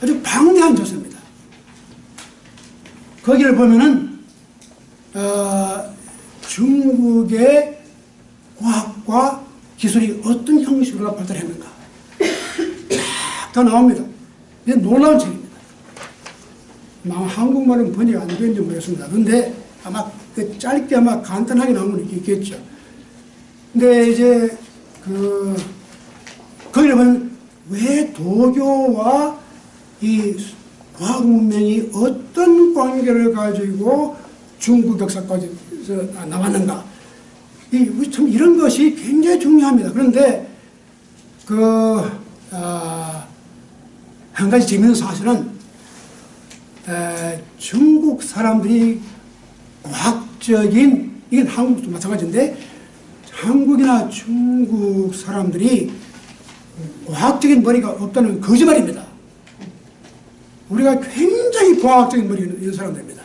아주 방대한 조서입니다. 거기를 보면은 중국의 과학과 기술이 어떤 형식으로 발달했는가 다 나옵니다. 이게 놀라운 책입니다. 한국말은 번역 안 되는지 모르겠습니다. 그런데 아마 짧게 아마 간단하게 나오면 있겠죠. 근데 이제 거기를 보면 왜 도교와 이 과학 문명이 어떤 관계를 가지고 중국 역사까지 나왔는가. 참 이런 것이 굉장히 중요합니다. 그런데 한 가지 재미있는 사실은 중국 사람들이 과학적인, 이건 한국도 마찬가지인데 한국이나 중국 사람들이 과학적인 머리가 없다는 거짓말입니다. 우리가 굉장히 과학적인 머리 있는 사람들입니다.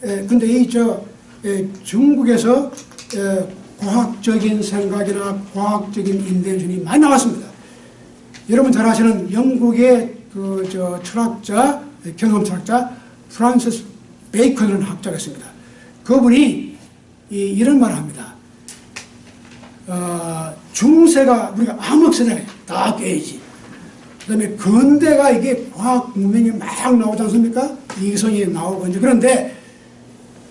근데 중국에서 과학적인 생각이나 과학적인 인벤션이 많이 나왔습니다. 여러분 잘 아시는 영국의 철학자, 경험 철학자 프란시스 베이컨이라는 학자가 있습니다. 그분이 이런 말을 합니다. 중세가 우리가 암흑세대에 다 깨야지. 그 다음에 근대가 이게 과학 문명이 막 나오지 않습니까? 이성이 나오고 이제 그런데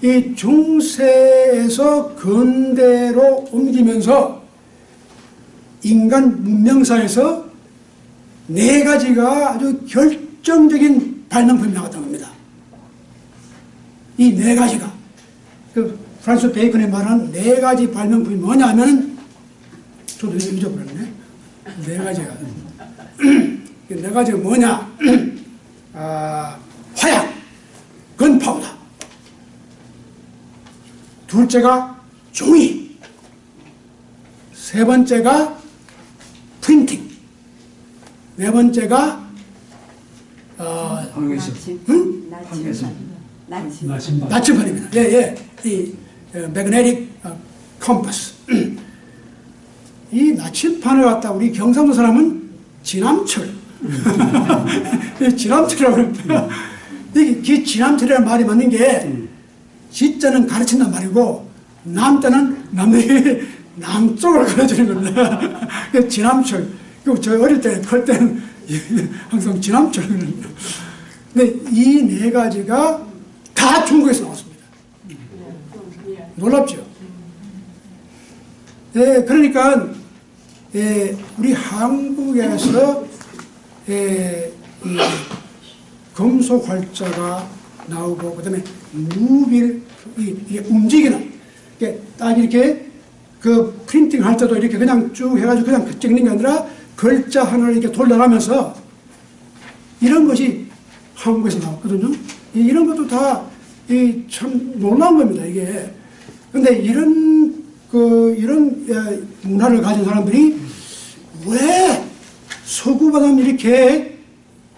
이 중세에서 근대로 옮기면서 인간 문명사에서 4가지가 아주 결정적인 발명품이 나왔다는 겁니다. 이 4가지가. 프란시스 베이컨이 말한 4가지 발명품이 뭐냐 하면, 저도 잊어버렸네. 4가지가. 4가지가 뭐냐? 화약, 건파우더. 둘째가 종이. 3번째가 프린팅. 4번째가 나침반입니다. 이 매그네틱 컴퍼스. 이 나침반을 갖다 우리 경상도 사람은 지남철. 지남철이라고 그럽니다. 이게 지남철이라는 말이 맞는 게 지자는 가르친단 말이고 남자는 남들이 남쪽으로 가르치는 겁니다. 지남철. 저 어릴 때 클 때는 항상 지남철 그럽니다. 근데 이 4가지가 다 중국에서 나왔습니다. 놀랍죠? 네, 그러니까 우리 한국에서 이 금속 활자가 나오고 그다음에 무빌 이게 움직이는 딱 이렇게 프린팅 할 때도 이렇게 그냥 쭉 해가지고 그냥 찍는 게 아니라 글자 하나를 이렇게 돌려가면서 이런 것이 한국에서 나왔거든요. 이런 것도 다 참 놀라운 겁니다. 이게. 근데 이런 문화를 가진 사람들이 왜 서구보다는 이렇게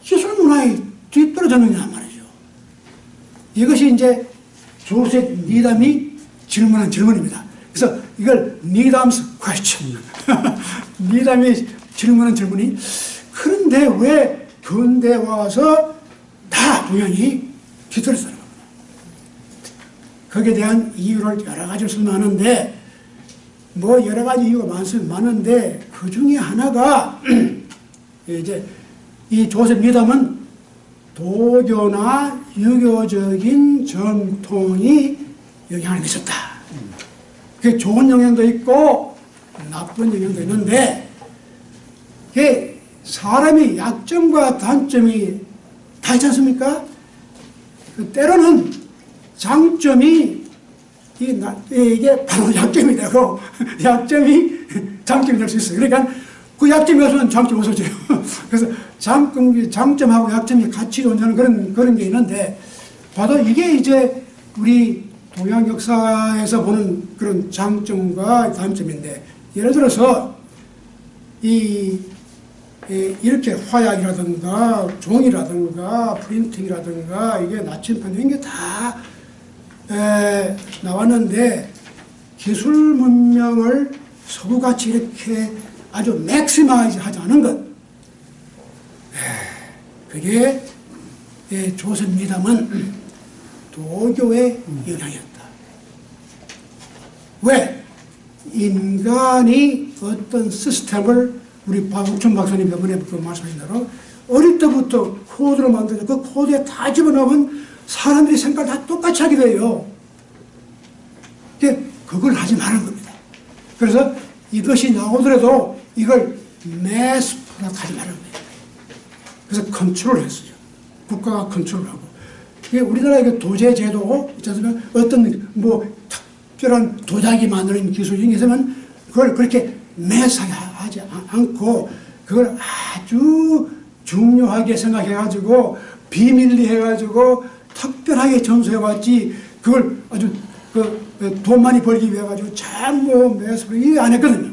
기술 문화에 뒤떨어졌느냐 말이죠. 이것이 이제 조셉 니담이 질문한 질문입니다. 그래서 이걸 니담스 퀘스천. 니담이 질문한 질문이 그런데 왜 근대 와서 다 동양이 뒤떨어졌는 겁니다. 거기에 대한 이유를 여러 가지를 설명하는데 뭐 여러 가지 이유가 많은데 그 중에 하나가 이제 이 조셉 니담은 도교나 유교적인 전통이 영향을 미쳤다. 그게 좋은 영향도 있고 나쁜 영향도 있는데 그게 사람의 약점과 단점이 다 있지 않습니까? 때로는 장점이 이게 바로 약점이 되고 약점이 장점이 될 수 있어요. 그러니까 그 약점이 없으면 장점이 없어져요. 그래서 장점하고 약점이 같이 존재하는 그런 게 있는데 봐도 이게 이제 우리 동양 역사에서 보는 그런 장점과 단점인데 예를 들어서 이렇게 화약이라든가 종이라든가 프린팅이라든가 이게 나침반 이런 게 다 나왔는데 기술 문명을 서구같이 이렇게 아주 맥시마이즈 하지 않은 것. 그게 조선 미담은 도교의 영향이었다. 왜? 인간이 어떤 시스템을 우리 박욱천 박사님 이번에 그 말씀하신 대로 어릴 때부터 코드로 만들어서 그 코드에 다 집어넣으면 사람들이 생각을 다 똑같이 하게 돼요. 그걸 하지 말은 겁니다. 그래서 이것이 나오더라도 이걸 매스 프로덕트 하지 말은 겁니다. 그래서 컨트롤을 했어요. 국가가 컨트롤을 하고. 우리나라의 도제 제도, 어떤 뭐 특별한 도자기 만드는 기술이 있으면 그걸 그렇게 매사하게 하지 않고 그걸 아주 중요하게 생각해가지고 비밀리 해가지고 특별하게 전수해왔지 그걸 아주 돈 많이 벌기 위해 가지고 전부 매수를 이해 안 했거든요.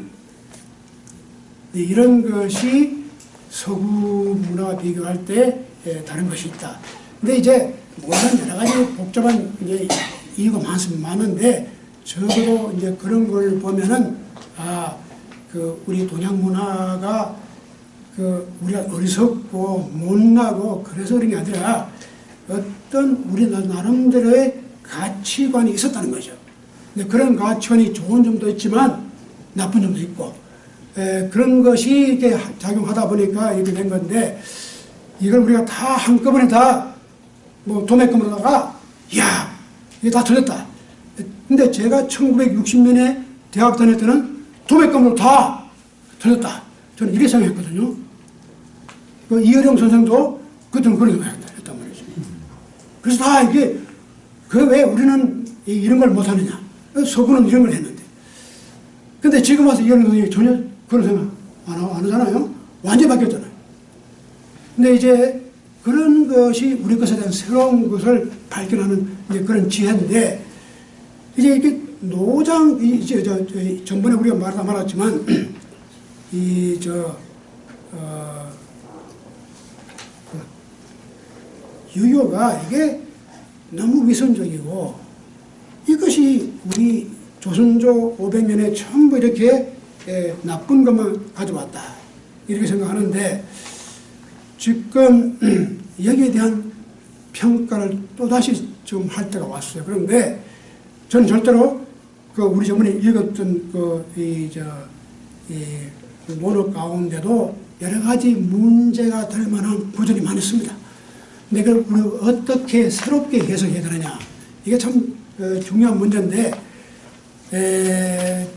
이런 것이 서구 문화와 비교할 때 다른 것이 있다. 근데 이제 물론 여러 가지 복잡한 이제 이유가 많은데 적어도 이제 그런 걸 보면은 우리 동양 문화가 우리가 어리석고 못나고 그래서 그런 게 아니라 어떤 우리 나름대로의 가치관이 있었다는 거죠. 근데 그런 가치관이 좋은 점도 있지만 나쁜 점도 있고 그런 것이 이렇게 작용하다 보니까 이렇게 된 건데 이걸 우리가 다 한꺼번에 다 뭐 도매금으로다가 야 이게 다 틀렸다. 근데 제가 1960년에 대학 다닐 때는 도매금으로 다 틀렸다. 저는 이렇게 생각했거든요. 이어령 선생도 그때는 그런 생각했단 말이죠. 그래서 다 이게 왜 우리는 이런 걸 못하느냐. 서구는 이런 걸 했는데. 근데 지금 와서 이어령 선생이 전혀 그런 생각 안 하잖아요. 완전히 바뀌었잖아요. 근데 이제 그런 것이 우리 것에 대한 새로운 것을 발견하는 이제 그런 지혜인데, 이제 이렇게 노장, 이제 전번에 우리가 말하다 말았지만, 유교가 이게 너무 위선적이고, 이것이 우리 조선조 500년에 전부 이렇게 나쁜 것만 가져왔다. 이렇게 생각하는데, 지금 여기에 대한 평가를 또다시 좀 할 때가 왔어요. 그런데 저는 절대로 우리 저번에 읽었던 논어 가운데도 여러 가지 문제가 될 만한 구절이 많습니다. 근데 그걸 우리가 어떻게 새롭게 해석해야 되느냐. 이게 참 중요한 문제인데,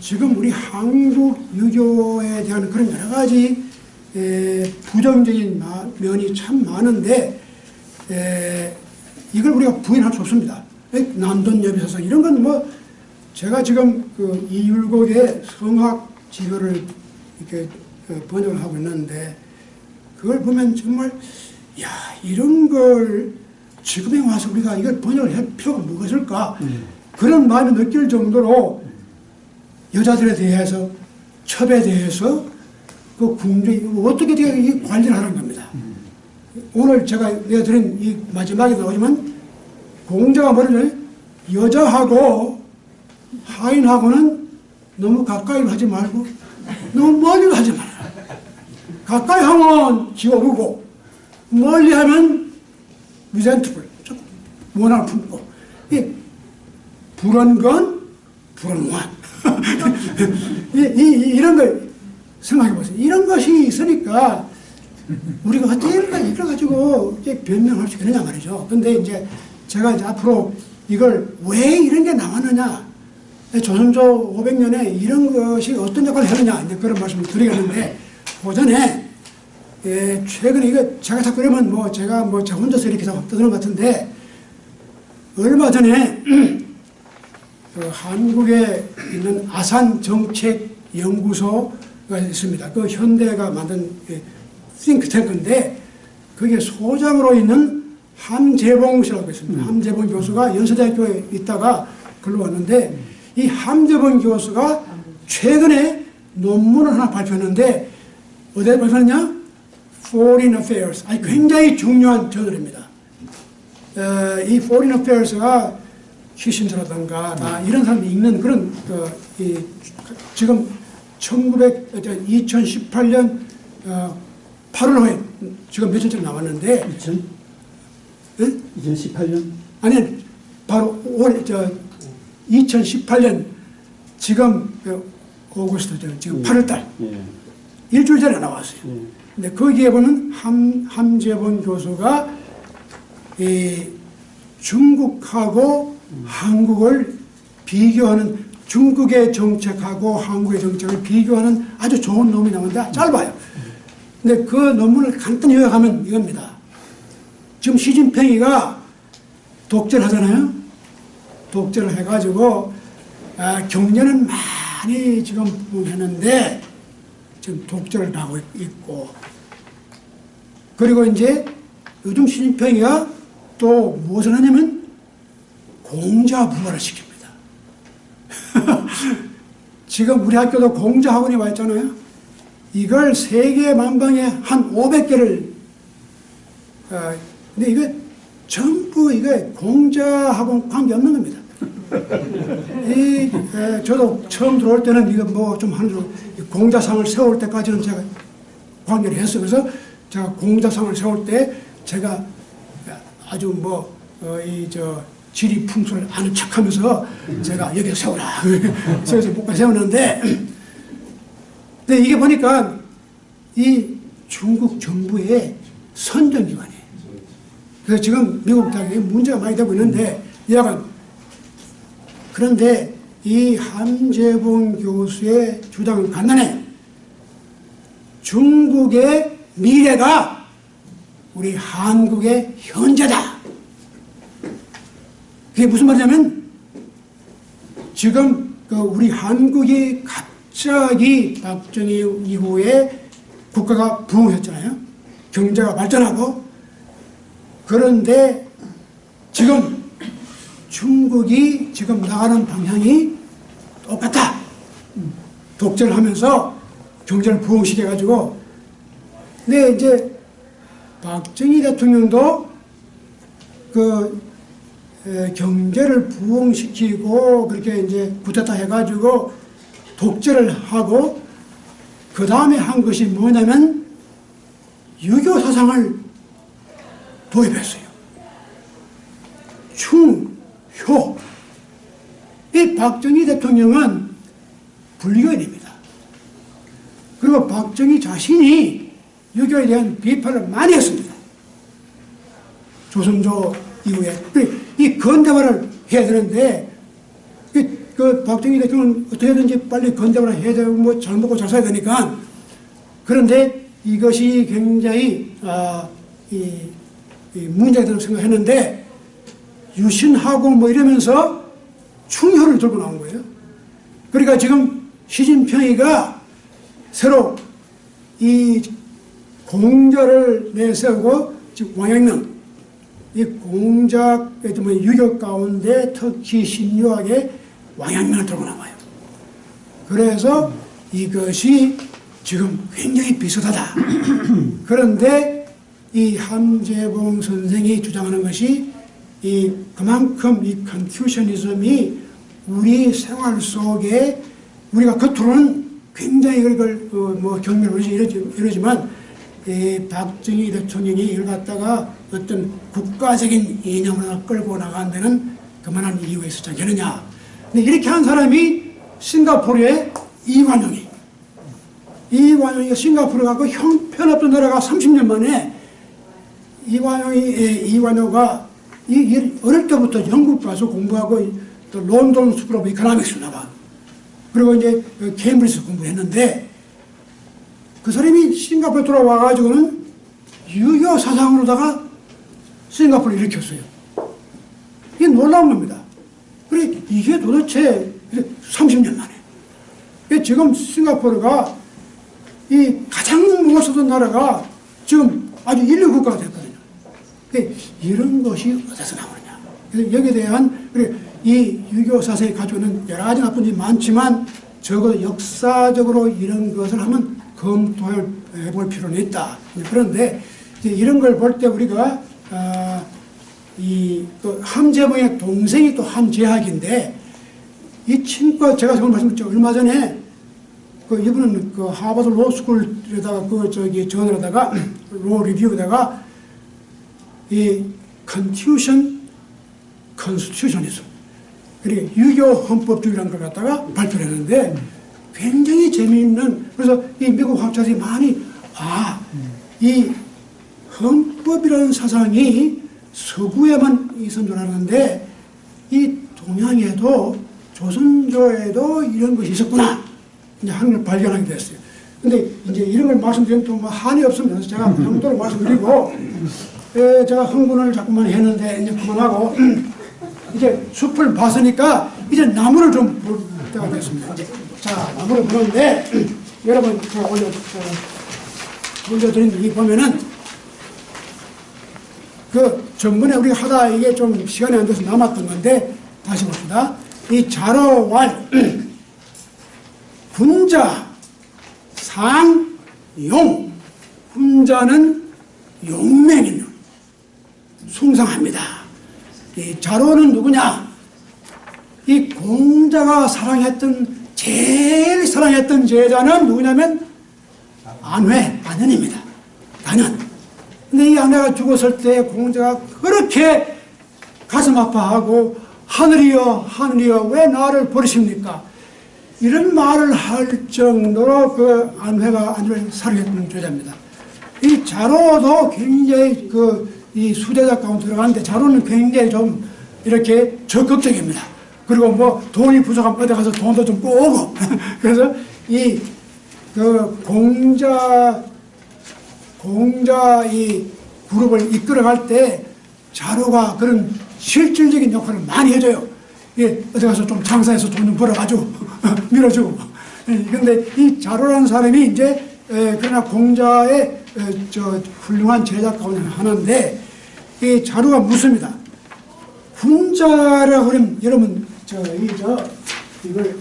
지금 우리 한국 유교에 대한 그런 여러 가지 부정적인 면이 참 많은데 이걸 우리가 부인할 수 없습니다. 남돈여비사상 이런 건 뭐 제가 지금 이율곡의 성학 지도를 이렇게 번역을 하고 있는데 그걸 보면 정말 이런 걸 지금에 와서 우리가 이걸 번역을 할 필요가 뭐가 있을까 그런 마음이 느낄 정도로 여자들에 대해서 첩에 대해서 궁중이 어떻게 이 관리를 하는 겁니다. 오늘 내가 드린 이 마지막에 나오지만 공자가 뭐를 여자하고 하인하고는 너무 가까이 하지 말고 너무 멀리 하지 말아요. 가까이 하면 기어오르고 멀리 하면 리젠트블 원한을 품고 불한 건 불안한 이런 걸 생각해 보세요. 이런 것이 있으니까 우리가 어떻게 이걸 가지고 변명할 수 있느냐 말이죠. 근데 이제 제가 이제 앞으로 이걸 왜 이런 게 나왔느냐, 조선조 500년에 이런 것이 어떤 역할을 했느냐, 이제 그런 말씀을 드리겠는데, 그 전에, 최근에 이거 제가 자꾸 이러면 제가 저 혼자서 이렇게 떠드는 것 같은데, 얼마 전에 한국에 있는 아산정책연구소가 있습니다. 그 현대가 만든 싱크탱크인데 거기에 소장으로 있는 함재봉 씨라고 있습니다. 함재봉 교수가 연세대학교에 있다가 글로 왔는데 이 함재봉 교수가 최근에 논문을 하나 발표했는데 어디에 발표했냐? Foreign Affairs. 굉장히 중요한 저널입니다. 이 Foreign Affairs가 키신저라든가 이런 사람이 읽는 그런 지금 2018년 8월호에 지금 며칠 전에 나왔는데 2018년? 아니 바로 올 2018년 지금 오고스트죠. 지금 8월달 예. 일주일 전에 나왔어요. 예. 근데 거기에 보면 함재범 교수가 이 중국하고 한국을 비교하는, 중국의 정책하고 한국의 정책을 비교하는 아주 좋은 논문이 나오는데 짧아요. 근데 그 논문을 간단히 요약하면 이겁니다. 지금 시진핑이가 독재를 하잖아요. 독재를 해가지고 경제는 많이 지금 했는데 지금 독재를 하고 있고, 그리고 이제 요즘 시진핑이가 또 무엇을 하냐면 공자부활을 시킵니다. 지금 우리 학교도 공자학원이 와 있잖아요. 이걸 세계 만방에 한 500개를 근데 이거 전부 이거 공자하고 관계없는 겁니다. 저도 처음 들어올 때는 이거 뭐 좀 하는 줄, 공자상을 세울 때까지는 제가 관계를 했어요. 그래서 제가 공자상을 세울 때 제가 아주 뭐 지리 풍수를 아는 척하면서 제가 여기 세우라. 그래서 목까지 세웠는데, 근데 이게 보니까 이 중국 정부의 선정기관이에요. 그래서 지금 미국 대학에 문제가 많이 되고 있는데, 약간 그런데 이 함재봉 교수의 주장은 간단해. 중국의 미래가 우리 한국의 현재다. 그게 무슨 말이냐면 지금 우리 한국이 갑자기 박정희 이후에 국가가 부흥했잖아요. 경제가 발전하고. 그런데 지금 중국이 지금 나가는 방향이 똑같다. 독재를 하면서 경제를 부흥시켜가지고. 근데 이제 박정희 대통령도 경제를 부흥시키고 그렇게 이제 쿠데타 해가지고 독재를 하고 그 다음에 한 것이 뭐냐면 유교 사상을 도입했어요. 충효. 이 박정희 대통령은 불교인입니다. 그리고 박정희 자신이 유교에 대한 비판을 많이 했습니다. 조선조 이후에. 이 근대화를 해야 되는데, 그 박정희 대통령은 어떻게든지 빨리 근대화를 해야 되고, 뭐 잘 먹고 잘 살아야 되니까. 그런데 이것이 굉장히, 문제가 된다고 생각했는데, 유신하고 뭐 이러면서 충효를 들고 나온 거예요. 그러니까 지금 시진핑이가 새로 이 공자를 내세우고, 지금 왕양명, 이 공자, 유교 가운데 특히 신유학의 왕양면을 들고 나와요. 그래서 이것이 지금 굉장히 비슷하다. 그런데 이 함재봉 선생이 주장하는 것이 그만큼 이 컨퓨셔니즘이 우리 생활 속에 우리가 겉으로는 굉장히 이걸 뭐 경멸을 이러지만 박정희 대통령이 이걸 갖다가 어떤 국가적인 이념으로 끌고 나간 데는 그만한 이유가 있었지 않겠느냐. 근데 이렇게 한 사람이 싱가포르의 이완용이 싱가포르 가고 형편없던 나라가 30년 만에 이완용가 어릴 때부터 영국 가서 공부하고 또 런던 스쿨 오브 이코노믹스 나가. 그리고 이제 케임브리지 공부했는데 그 사람이 싱가포르에 돌아와가지고는 유교 사상으로다가 싱가포르를 일으켰어요. 이게 놀라운 겁니다. 그래, 이게 도대체 30년 만에. 지금 싱가포르가 이 가장 못 쓰던 나라가 지금 아주 인류 국가가 됐거든요. 이런 것이 어디서 나오느냐. 그래서 여기에 대한, 그래, 이 유교 사상이 가지고 있는 여러 가지 나쁜 점이 많지만 적어도 역사적으로 이런 것을 한번 검토해 볼 필요는 있다. 그런데 이런 걸 볼 때 우리가 함재봉의 동생이 또 함재학인데 이 친구가 제가 정말 말씀드렸죠. 얼마 전에 그 이분은 그 하버드 로스쿨에다가 그 저기 저널에다가 로 리뷰에다가 이 컨스티튜셔니즘 그리고 유교 헌법주의라는 걸 갖다가 발표를 했는데 굉장히 재미있는 그래서 이 미국 학자들이 많이 이 헌법이라는 사상이 서구에만 있은 줄 알았는데 이 동양에도 조선조에도 이런 것이 있었구나 이제 하는 걸 발견하게 됐어요. 근데 이제 이런 걸 말씀드리면 또 뭐 한이 없으면 제가 정도로 말씀드리고 제가 흥분을 자꾸만 했는데 이제 그만하고 이제 숲을 봤으니까 이제 나무를 좀 볼 때가 됐습니다. 자, 나무를 보는데 여러분 제가 올려드린 여기 보면은 그 전번에 우리가 하다 이게 좀 시간이 안 돼서 남았던 건데 다시 봅시다. 이 자로왈 군자 상용 군자는 용맹이며 숭상합니다. 이 자로는 누구냐? 이 공자가 제일 사랑했던 제자는 누구냐면 안현입니다. 안현. 근데 이 아내가 죽었을 때 공자가 그렇게 가슴 아파하고 하늘이여 하늘이여 왜 나를 버리십니까? 이런 말을 할 정도로 그 안현을 사랑했던 제자입니다. 이 자로도 굉장히 이 수제자 가운데 들어가는데 자로는 굉장히 좀 이렇게 적극적입니다. 그리고 뭐 돈이 부족하면 어디 가서 돈도 좀 꼬고 그래서 이 공자 이 그룹을 이끌어갈 때 자로가 그런 실질적인 역할을 많이 해줘요. 예, 어디 가서 좀 장사해서 돈 좀 벌어가지고 밀어주고. 근데 이 자로라는 사람이 이제 그러나 공자의 훌륭한 제자 가운데 하나인데 이 자로가 묻습니다. 군자라고 그러면 여러분 이걸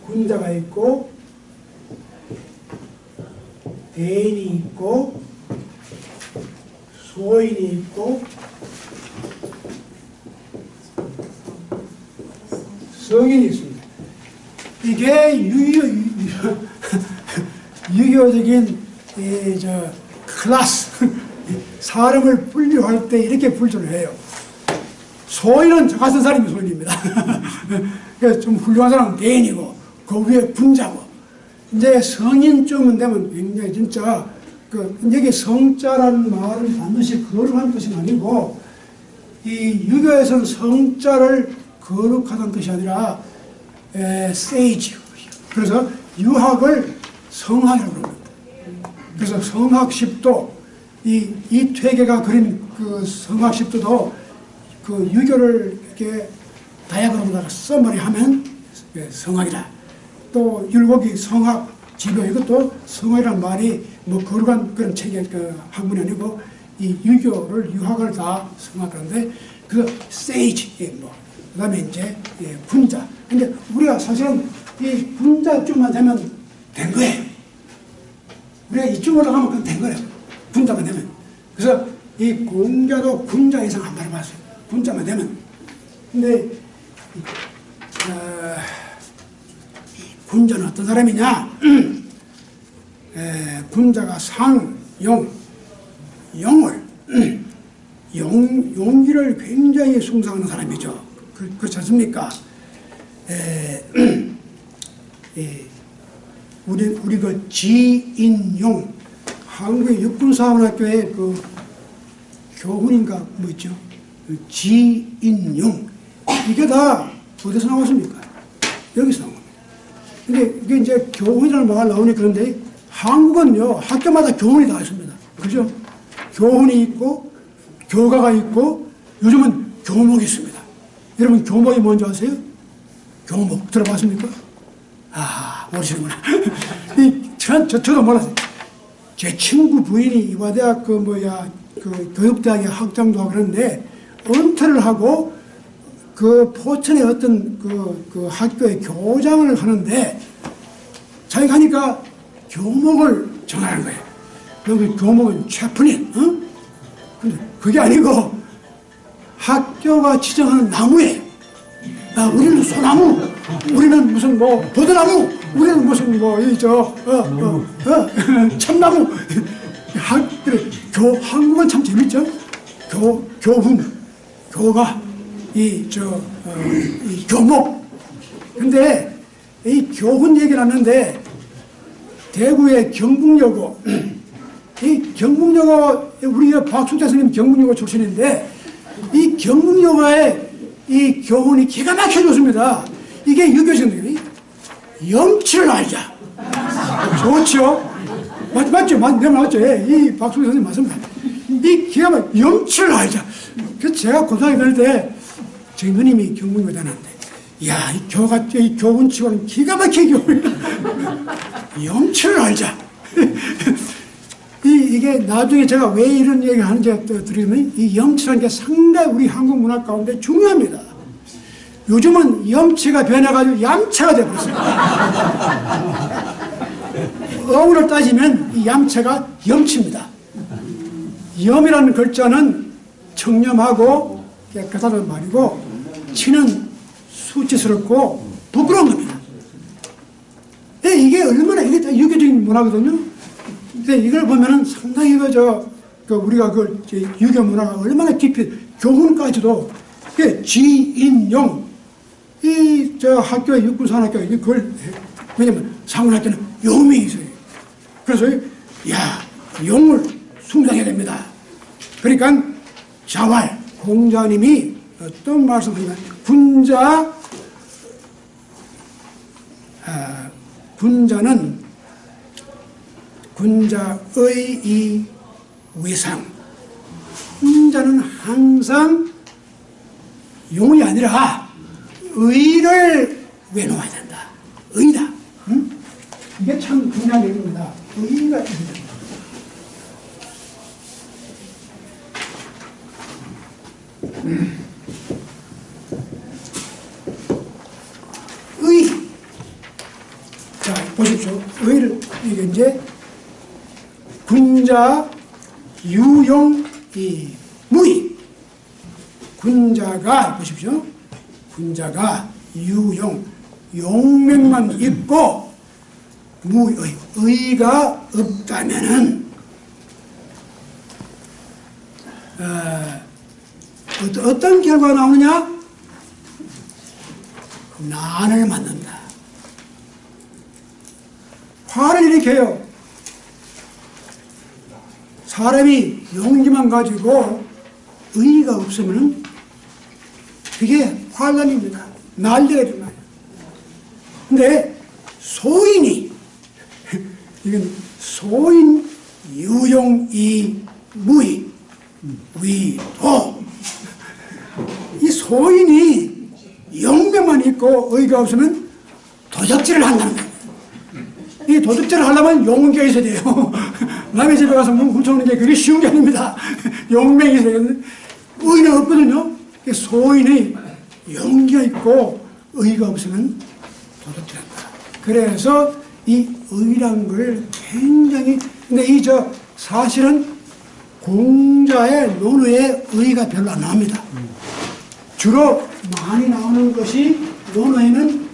군자가 있고 대인이 있고 소인이 있고 성인이 있습니다. 이게 유교적인 클래스 사람을 분류할 때 이렇게 분류를 해요. 소인은 저 같은 사람이 소인입니다. 그래서 좀 훌륭한 사람은 대인이고 그 위에 군자고 이제 성인쯤은 되면 굉장히 진짜 여기 성자라는 말은 반드시 거룩한 뜻이 아니고 이 유교에서는 성자를 거룩하다는 뜻이 아니라 세이지. 그래서 유학을 성학이라고 합니다. 그래서 성학십도 이 퇴계가 그린 그 성학십도도 그 유교를 이렇게 다이아그램으로 써머리하면 성학이다. 또 율곡이 성학 지도 이것도 성학이라는 말이 뭐 거룩한 그런 책의 학문이 아니고 이 유교를 유학을 다 성학하는데 그 세이지 그다음에 이제 군자. 근데 우리가 사실은 이 군자쯤만 되면 된 거예요. 우리가 이쪽 올라가면 그건 된 거예요. 군자만 되면. 그래서 이 공자도 군자 이상 안 밟았어요. 군자만 되면. 근데 군자는 어떤 사람이냐? 군자가 용기를 굉장히 숭상하는 사람이죠. 그렇지 않습니까? 우리 그 지인용 한국의 육군사관학교의 그 교훈인가 뭐 있죠? 지인용 이게 다 어디서 나왔습니까? 여기서 나온 겁니다. 근데 이게 이제 교훈이라는 말이 나오니 그런데 한국은요 학교마다 교훈이 다 있습니다. 그죠? 교훈이 있고 교가가 있고 요즘은 교목이 있습니다. 여러분 교목이 뭔지 아세요? 교목 들어봤습니까? 모르시는구나. 저도 몰랐어요. 제 친구 부인이 이화대학 그 교육대학의 학장도 하고 그러는데 은퇴를 하고 그 포천의 어떤 그 학교의 교장을 하는데 자기가 하니까 교목을 정하는 거예요. 여기 교목은 최푼인, 근데 그게 아니고 학교가 지정하는 나무예요. 우리는 소나무, 우리는 무슨 뭐 버드나무, 우리는 무슨 뭐 참나무. 한국은 참 재밌죠. 교훈, 교가 이 교목. 근데 이 교훈 얘기를 하는데 대구의 경북여고, 이 경북여고 우리 박순자 선생님 경북여고 출신인데 이 경북여고의 이 교훈이 기가 막혀졌습니다. 이게 유교생들이 염치를 알자. 좋죠? 맞죠? 내가 맞죠? 이 박순자 선생님 맞습니다. 이 기가 막 염치를 알자. 그래서 제가 고등학교 다닐 때 제 누님이 경북여고 다녔는데, 야, 이 교훈치고는 기가 막히게 교훈이다. 염치를 알자. 이게 나중에 제가 왜 이런 얘기를 하는지 드리면 이 염치라는 게 상당히 우리 한국 문화 가운데 중요합니다. 요즘은 염치가 변해가지고 얌체가 되어버렸어요. 어원을 따지면 이 얌체가 염치입니다. 염이라는 글자는 청렴하고 깨끗하다는 말이고 치는 수치스럽고 부끄러운 겁니다. 이게 얼마나 이게 다 유교적인 문화거든요. 근데 이걸 보면은 상당히 우리가 유교 문화가 얼마나 깊이 교훈까지도 지인용 학교에 육군산학교 그걸 왜냐면 상군학교는 용이 있어요. 그래서 용을 숭상해야 됩니다. 그러니까 자왈 공자님이 어떤 말씀을 하냐면 군자는 군자의 이 위상. 군자는 항상 용이 아니라 의를 외놓아야 된다. 의다. 이게 참 중요한 얘기입니다. 의가 의다. 의. 자, 보십시오. 의를, 이게 이제 군자, 유용, 무의. 군자가, 보십시오. 군자가 유용, 용맹만 있고 무의, 의가 없다면은 어떤 결과가 나오느냐? 난을 맞는다. 화를 일으켜요. 사람이 용기만 가지고 의의가 없으면 그게 환란입니다. 난리가 좀 나요. 근데 소인이 이건 소인 유용이 무의 위도 이 소인이 용맹만 있고 의의가 없으면 도적질을 한다는 거예요. 이 도둑질을 하려면 용기가 있어야 돼요. 남의 집에 가서 문 훔쳐오는 게 그게 쉬운 게 아닙니다. 용맹이 있어야 되는데 의의는 없거든요. 소인이 용기가 있고 의의가 없으면 도둑질한다. 그래서 이 의의란 걸 굉장히, 근데 사실은 공자의 논어에 의의가 별로 안 나옵니다. 주로 많이 나오는 것이 논어에는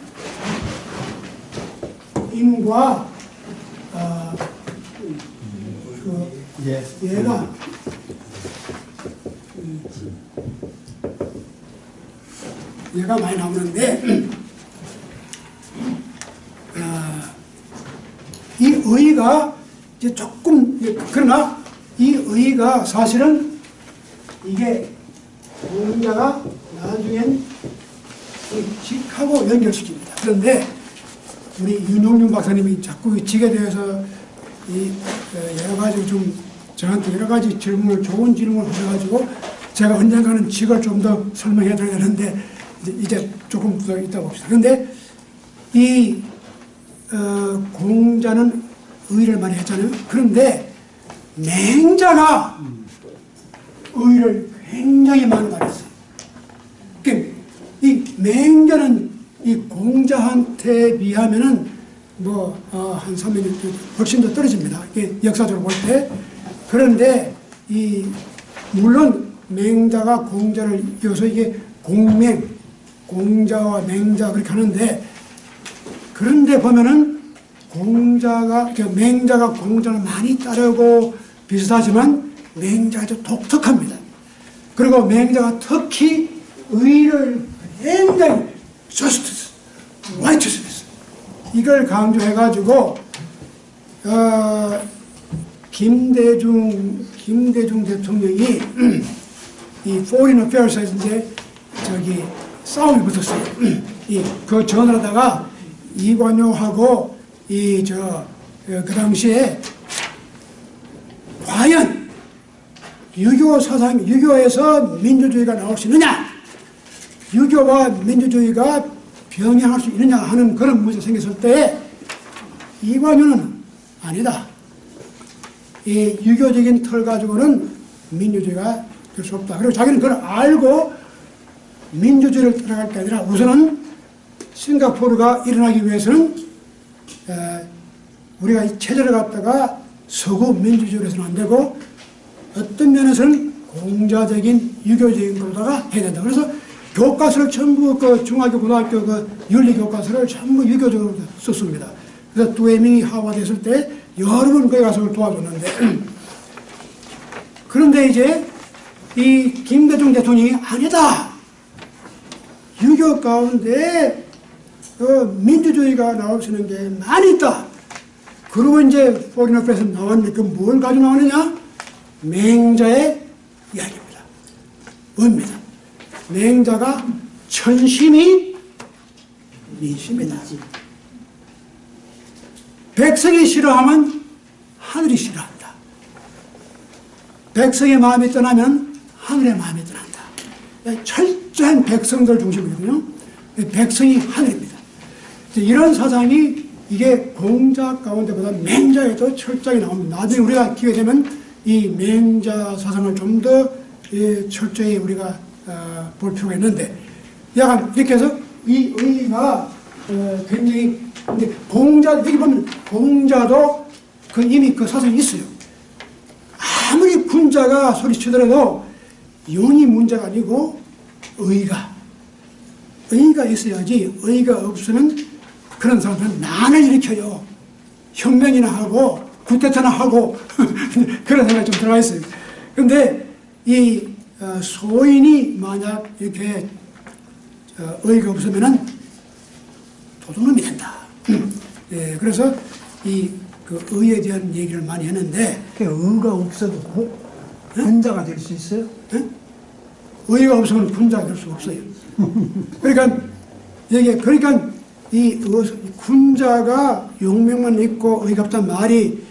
임과 얘가 많이 나오는데 이 의의가 이제 조금, 그러나 이 의의가 사실은 이게 공자가 나중엔 직하고 연결시킵니다. 그런데 우리 윤용윤 박사님이 자꾸 이 직에 대해서 여러 가지 좀 저한테 여러 가지 좋은 질문을 하셔가지고 제가 언젠가는 직을 좀 더 설명해 드려야 되는데 이제 조금 더 있다 봅시다. 그런데 이 공자는 의의를 많이 했잖아요. 그런데 맹자가 의의를 굉장히 많이 말했어요. 그러니까 이 맹자는 이 공자한테 비하면은 한 300년 훨씬 더 떨어집니다. 역사적으로 볼 때. 그런데 물론 맹자가 공자를 이어서 이게 공자와 맹자 그렇게 하는데, 그런데 보면은 맹자가 공자를 많이 따르고 비슷하지만 맹자가 좀 독특합니다. 그리고 맹자가 특히 의를 굉장히 justice, righteousness 이걸 강조해가지고 김대중 대통령이 이 foreign affairs에서 이제 싸움이 붙었어요. 그 전화다가 이관용하고 그 당시에 과연 유교에서 민주주의가 나올 수 있느냐, 유교와 민주주의가 병행할 수 있느냐 하는 그런 문제가 생겼을 때 이관용은 아니다. 이 유교적인 틀 가지고는 민주주의가 될 수 없다. 그리고 자기는 그걸 알고 민주주의를 따라갈 게 아니라 우선은 싱가포르가 일어나기 위해서는 우리가 이 체제를 갖다가 서구 민주주의로 해서는 안 되고 어떤 면에서는 공자적인 유교적인 걸로다가 해야 된다. 그래서 교과서를 전부 중학교, 고등학교 윤리 교과서를 전부 유교적으로 썼습니다. 그래서 두해밍이 하와됐을 때 여러 번 거기 가서 도와줬는데 그런데 이제 이 김대중 대통령이 아니다. 유교 가운데 민주주의가 나올 수 있는 게 많이 있다. 그리고 이제 포린 어페에서 나왔는데 그 뭘 가지고 나오느냐? 맹자의 이야기입니다. 뭡니다. 맹자가 천심이 민심이다. 백성이 싫어하면 하늘이 싫어한다. 백성의 마음이 떠나면 하늘의 마음이 떠난다. 철저한 백성들 중심이거든요. 백성이 하늘입니다. 이런 사상이 이게 공자 가운데보다 맹자에도 철저하게 나옵니다. 나중에 우리가 기회 되면 이 맹자 사상을 좀 더 철저히 우리가 볼 필요가 있는데, 약간 이렇게 해서 이 의가 굉장히, 근데 공자, 여기 보면 공자도 이미 그 사상이 있어요. 아무리 군자가 소리치더라도 용이 문제가 아니고 의가 있어야지, 의가 없으면 그런 사람들은 난을 일으켜요. 혁명이나 하고 쿠데타나 하고 그런 생각이 좀 들어가 있어요. 그런데 이 소인이 만약 이렇게 의가 없으면은 도둑놈이 된다. 예, 그래서 그 의에 대한 얘기를 많이 했는데, 의가 없어도 군자가 될 수 있어요? 네? 의가 없으면 군자가 될 수 없어요. 그러니까 이 군자가 용명만 있고 의가 없다는 말이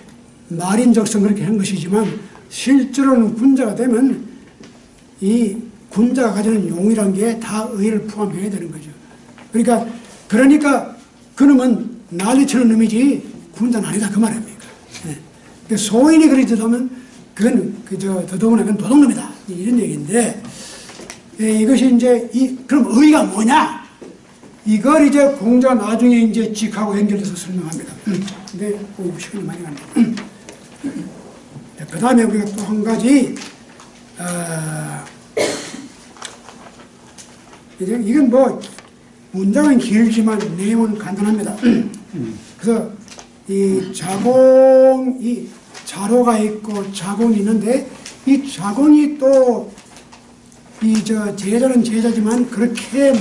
말인적성 그렇게 한 것이지만, 실제로는 군자가 되면 이 군자가 가지는 용이란 게 다 의를 포함해야 되는 거죠. 그러니까 그놈은 난리치는 놈이지 군자는 아니다 그 말입니까? 네. 소인이 그러지만 그건 더더구나 그건 도둑놈이다 이런 얘기인데, 이것이 이제 그럼 의가 뭐냐? 이걸 이제 공자가 나중에 이제 직하고 연결해서 설명합니다. 근데 시간이 많이 갑니다. 그 다음에 우리가 또 한 가지, 이건 문장은 길지만 내용은 간단합니다. 그래서 이 자로가 있고 자공이 있는데, 이 자공이 또 제자는 제자지만 그렇게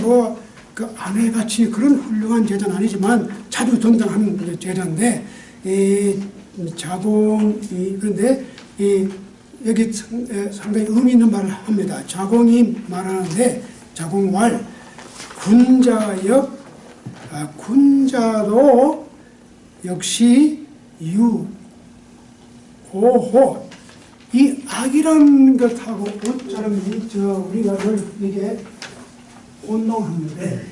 그 아내같이 그런 훌륭한 제자는 아니지만 자주 등장하는 제자인데, 그런데 여기 상당히 의미 있는 말을 합니다. 자공이 말하는데, 자공왈 군자역, 군자도 역시 고호, 이 악이라는 것하고 옷처럼 우리가 이게 혼동하는데,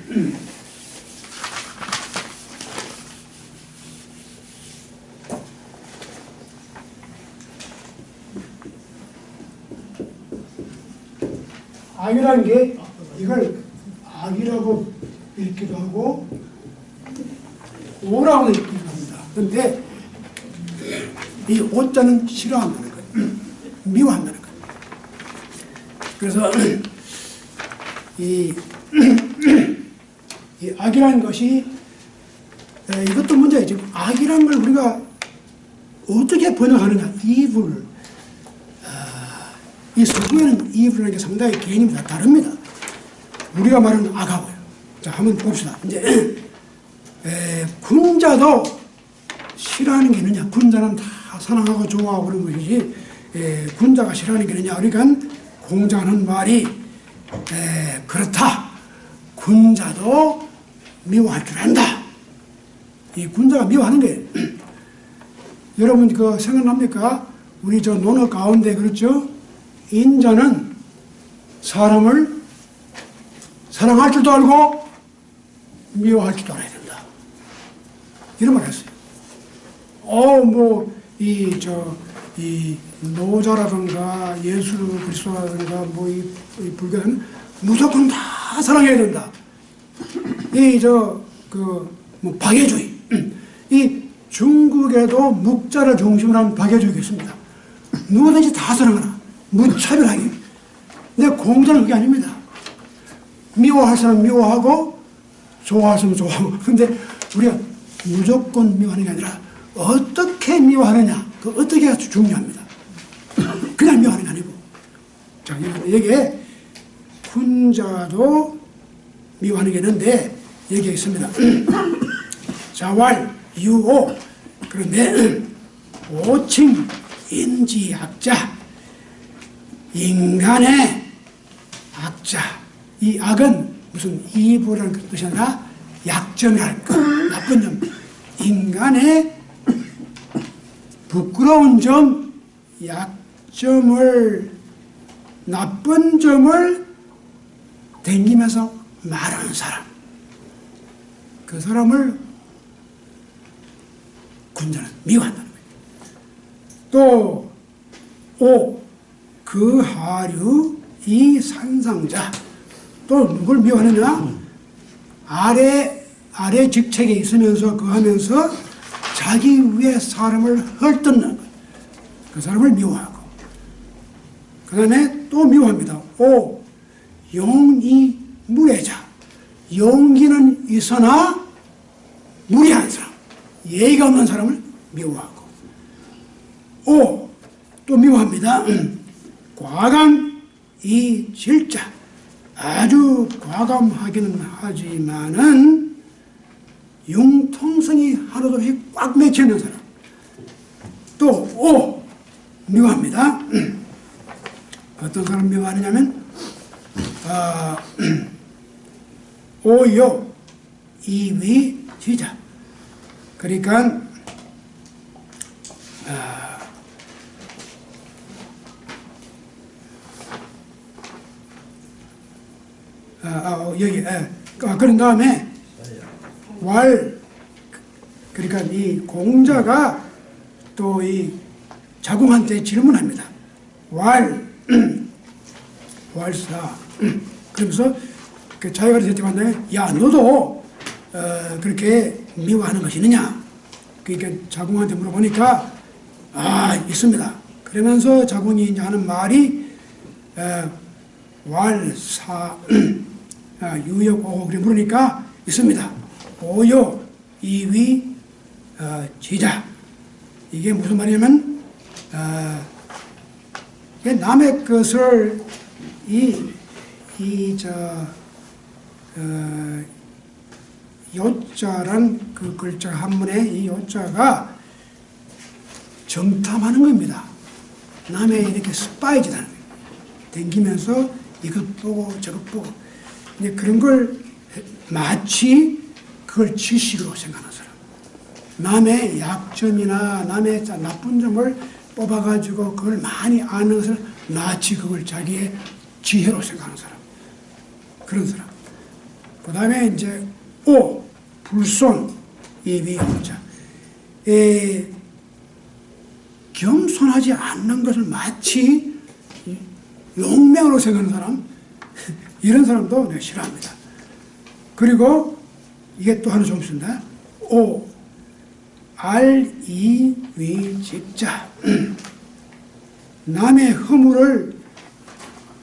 악이라는 게 이걸 악이라고 읽기도 하고 오라고 읽기도 하고 그런데 이 오자는 싫어한다는 거예요. 미워한다는 거예요. 그래서 이 악이라는 것이 이것도 문제이죠. 악이라는 걸 우리가 어떻게 번역하느냐. evil. 이 서구에는 evil이라는 게 상당히 개념이 다 다릅니다. 우리가 말하는 악하고요. 자, 한번 봅시다. 이제 군자도 싫어하는 게 있느냐. 군자는 다 사랑하고 좋아하고 그런 것이지 군자가 싫어하는 게 있느냐. 그러니까 공자는 말이 그렇다. 군자도 미워할 줄 안다. 이 군자가 미워하는 거예요. 여러분 그 생각납니까? 우리 저 논어 가운데 그렇죠? 인자는 사람을 사랑할 줄도 알고 미워할 줄도 알아야 된다. 이런 말 했어요. 이 노자라든가 예수 그리스도라든가 이 불교는 무조건 다 사랑해야 된다. 박애주의. 이 중국에도 묵자를 중심으로 한 박애주의가 있습니다. 누구든지 다 사랑하라. 무차별하게. 근데 공자는 그게 아닙니다. 미워할 사람 미워하고 좋아할 사람 좋아하고. 근데 우리가 무조건 미워하는 게 아니라 어떻게 미워하느냐. 그 어떻게가 중요합니다. 그냥 미워하는 게 아니고. 자, 여기에 군자도 미워하는 게 있는데 여기에 있습니다. 자왈, 유오. 그런데 오칭, 인지악자. 인간의 악자. 이 악은 무슨 이보라는 뜻이 아니라 약점이랄까. 나쁜 점. 인간의 부끄러운 점, 약점을, 나쁜 점을 댕기면서 말하는 사람. 그 사람을 군자는 미워한다는 거예요. 또, 그 하류, 이 산상자. 또 누굴 미워하느냐? 아래 직책에 있으면서 그 하면서 자기 위에 사람을 헐뜯는 거예요. 그 사람을 미워하고. 그 다음에 또 미워합니다. 용이 무례자. 용기는 있으나 무례한 사람. 예의가 없는 사람을 미워하고. 또 미워합니다. 과감 이 질자. 아주 과감하기는 하지만은 융통성이 하나도 없이 꽉 맥혀 있는 사람. 또 미워합니다. 어떤 사람 미워하느냐면 오요 이위 지자. 그러니까 여기 그런 다음에 그러니까 이 공자가 또 이 자궁한테 질문합니다. 왈사. 그러면서 그 자기가 대답한다면 야 너도 그렇게 미워하는 것이 있느냐. 그러니까 자궁한테 물어보니까 있습니다. 그러면서 자궁이 이제 하는 말이 왈사 유역오 그래 물으니까 있습니다. 오요 이위 지자. 이게 무슨 말이냐면 남의 것을 요자란 그 글자 한문에 이 요자가 정탐하는 겁니다. 남의 이렇게 스파이즈라는 거예요. 댕기면서 이것 보고 저것 보고 이제 그런 걸 마치 그걸 지식으로 생각하는 사람. 남의 약점이나 남의 나쁜 점을 뽑아가지고 그걸 많이 아는 것을 마치 그걸 자기의 지혜로 생각하는 사람. 그런 사람. 그 다음에 이제 불손 이위호자. 겸손하지 않는 것을 마치 용맹으로 생각하는 사람. 이런 사람도 내가 싫어합니다. 그리고 이게 또 하나 좀 있습니다. 알이위직자. 남의 허물을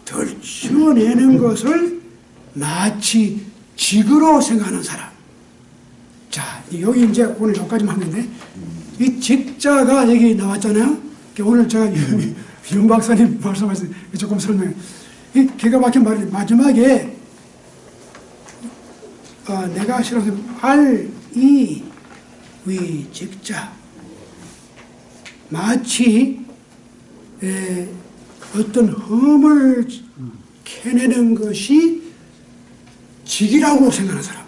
덜쳐내는 것을 마치 직으로 생각하는 사람. 자, 여기 이제 오늘 여기까지만 하는데, 이 직자가 여기 나왔잖아요. 오늘 제가 윤 박사님 말씀하신 조금 설명해. 이 기가 막힌 말이 마지막에 내가 싫어하는 알이위직자. 마치 어떤 험을 캐내는 것이 직이라고 생각하는 사람.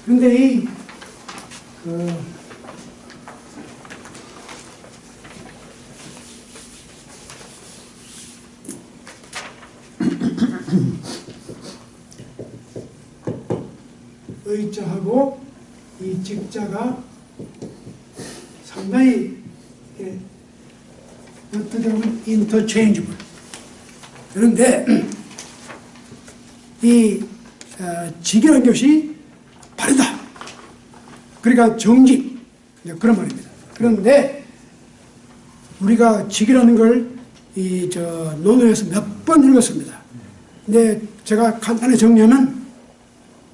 그런데 이 의자하고 이 직자가 상당히 어떻게 보면 interchangeable. 그런데 이 직이라는 것이 바르다. 그러니까 정직. 그런 말입니다. 그런데 우리가 직이라는 걸 논어에서 몇 번 읽었습니다. 근데 제가 간단히 정리하면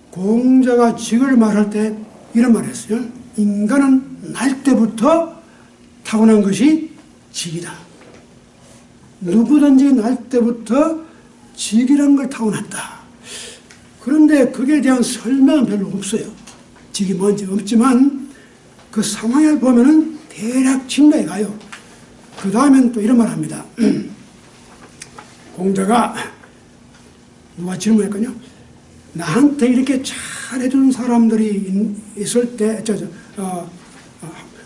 공자가 직을 말할 때 이런 말을 했어요. 인간은 날 때부터 타고난 것이 직이다. 누구든지 날 때부터 직이라는 걸 타고났다. 그런데 거기에 대한 설명은 별로 없어요. 직이 뭔지 없지만 그 상황을 보면은 대략 진로에 가요. 그 다음엔 또 이런 말 합니다. 공자가 누가 질문했거든요. 나한테 이렇게 잘해준 사람들이 있을 때,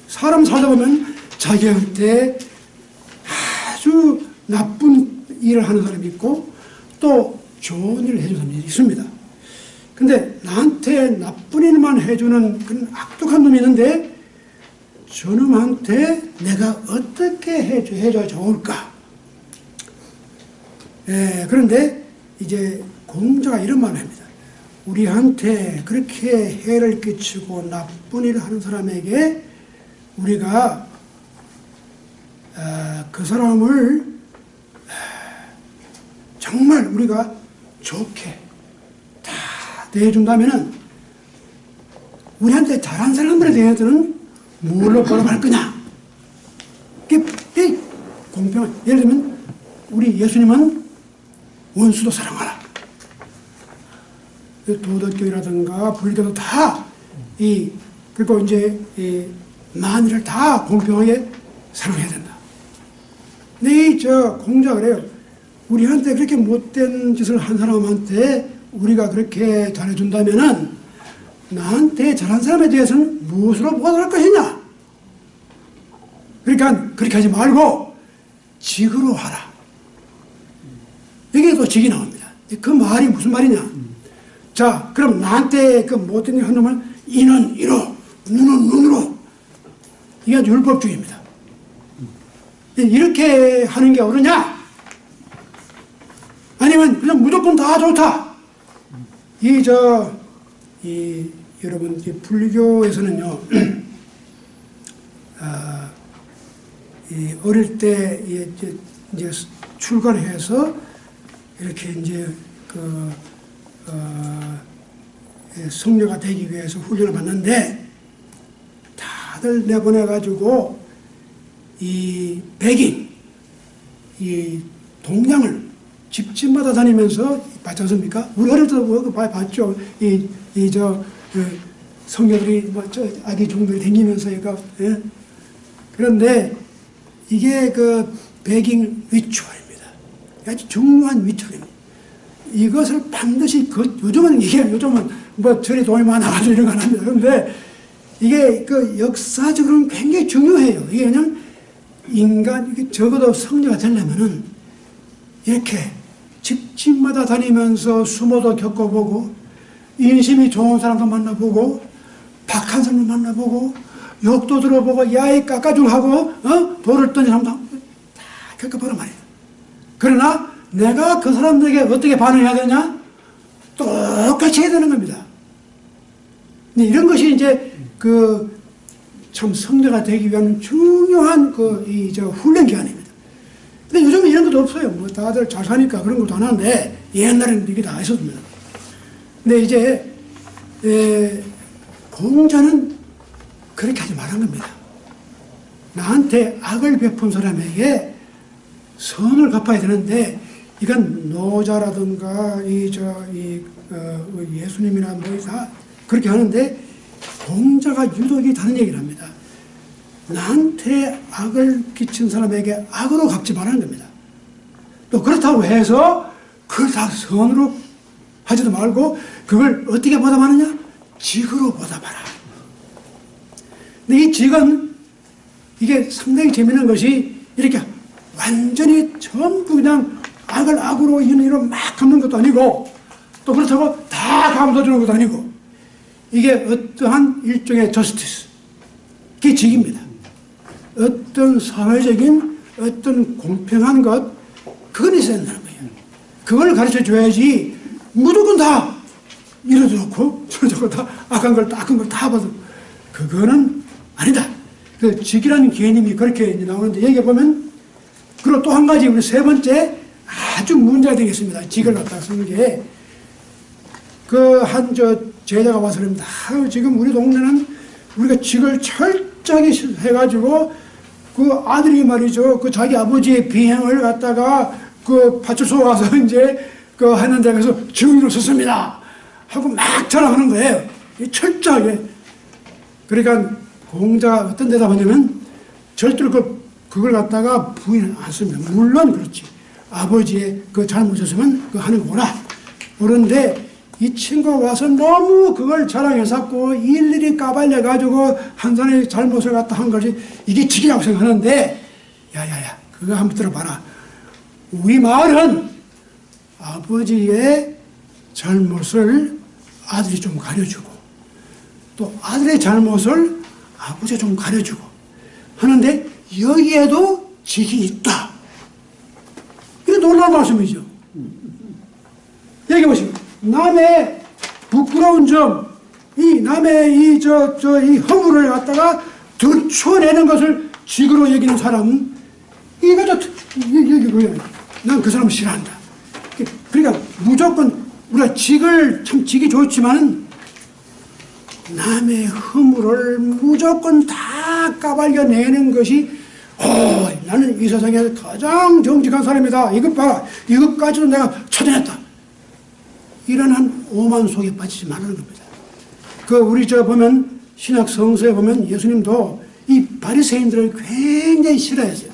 사람 살다 보면 자기한테 아주 나쁜 일을 하는 사람이 있고 또 좋은 일을 해주는 사람이 있습니다. 근데 나한테 나쁜 일만 해주는 그런 악독한 놈이 있는데 저놈한테 내가 어떻게 해줘야 좋을까? 그런데 이제 공자가 이런 말을 합니다. 우리한테 그렇게 해를 끼치고 나쁜 일을 하는 사람에게 우리가 그 사람을 정말 우리가 좋게 다 대해준다면은 우리한테 잘한 사람들에 대해서는 뭘로 보답할 거냐? 그게 공평한. 예를 들면 우리 예수님은 원수도 사랑하라. 도덕교회라든가 불교도 다 그리고 이제 만일을 다 공평하게 사랑해야 된다. 근데 공자가 그래요. 우리한테 그렇게 못된 짓을 한 사람한테 우리가 그렇게 잘해준다면은 나한테 잘한 사람에 대해서는 무엇으로 보답할 것이냐? 그러니까 그렇게 하지 말고 직으로 하라. 여기에 또 직이 나옵니다. 그 말이 무슨 말이냐? 자, 그럼 나한테 그 못된 일 한 놈을 이는 이로, 눈은 눈으로. 이게 율법주의입니다. 이렇게 하는 게 옳으냐? 아니면 그냥 무조건 다 좋다. 여러분, 불교에서는요, 어릴 때 이제 출가를 해서 이렇게 이제 성녀가 되기 위해서 훈련을 받는데 다들 내보내가지고 이 백인, 이 동양을 집집마다 다니면서 봤지 않습니까? 우리 어릴 때도 봤죠. 성녀들이 아기 종들이 다니면서 예? 그런데 이게 그 백인 리추얼입니다. 아주 중요한 리추얼입니다. 이것을 반드시 요즘은 뭐 절에 돈이 많아가지고 이런 거 안 합니다. 그런데 이게 그 역사적으로는 굉장히 중요해요. 이게 그냥 이게 적어도 성녀가 되려면은 이렇게 집집마다 다니면서 수모도 겪어보고 인심이 좋은 사람도 만나보고 박한 사람도 만나보고 욕도 들어보고 야이 깎아주고 하고 돌을 던진 사람도 다 겪어보란 말이에요. 그러나 내가 그 사람들에게 어떻게 반응해야 되냐? 똑같이 해야 되는 겁니다. 이런 것이 이제 참 성자가 되기 위한 중요한 훈련 기간입니다. 근데 요즘은 이런 것도 없어요. 뭐 다들 잘 사니까 그런 것도 안 하는데 옛날에는 이게 다 있었습니다. 근데 이제 공자는 그렇게 하지 말한 겁니다. 나한테 악을 베푼 사람에게 선을 갚아야 되는데 이건 노자라든가 예수님이나 뭐 다 그렇게 하는데 공자가 유독이 다른 얘기를 합니다. 나한테 악을 끼친 사람에게 악으로 갚지 말라는 겁니다. 또 그렇다고 해서 그걸 다 선으로 하지도 말고 그걸 어떻게 보답하느냐? 직으로 보답하라. 근데 이 직은 이게 상당히 재미있는 것이 이렇게 완전히 전부 그냥 악을 악으로 이로 막 갚는 것도 아니고 또 그렇다고 다 감싸주는 것도 아니고 이게 어떠한 일종의 저스티스, 그게 직입니다. 어떤 사회적인 어떤 공평한 것, 그건 있어야 된다는 거예요. 그걸 가르쳐 줘야지 무조건 다 이러도 좋고 저러도 다 악한 걸 다 봐도 그거는 아니다. 그 직이라는 개념이 그렇게 나오는데 여기 보면 그리고 또 한 가지 우리 세 번째 아주 문제가 되겠습니다. 직을 갖다가 쓰는 게 그 한 제자가 와서 그럽니다. 지금 우리 동네는 우리가 직을 철저하게 해가지고 그 아들이 말이죠. 그 자기 아버지의 비행을 갖다가 그 파출소 가서 이제 그 하는 데 가서 증인으로 썼습니다. 하고 막 자랑하는 거예요. 철저하게. 그러니까 공자가 어떤 대답하냐면 절대로 그걸 갖다가 부인을 안 씁니다. 물론 그렇지. 아버지의 그 잘못이었으면 그 하는 거구나. 그런데 이 친구가 와서 너무 그걸 자랑해서 일일이 까발려가지고 한 사람의 잘못을 갖다 한 것이 이게 직이라고 생각하는데 야야야 그거 한번 들어봐라. 우리 마을은 아버지의 잘못을 아들이 좀 가려주고 또 아들의 잘못을 아버지가 좀 가려주고 하는데 여기에도 직이 있다. 이게 놀라운 말씀이죠. 여기 보시면 남의 부끄러운 점, 남의 이 허물을 갖다가 들춰내는 것을 직으로 여기는 사람은 난 그 사람을 싫어한다. 그러니까 무조건 우리가 직이 좋지만은 남의 허물을 무조건 다 까발려내는 것이 나는 이 세상에서 가장 정직한 사람이다. 이것 봐라. 이것까지도 내가 찾아냈다. 이런 한 오만 속에 빠지지 말라는 겁니다. 우리 보면 신약 성서에 보면 예수님도 이 바리새인들을 굉장히 싫어했어요.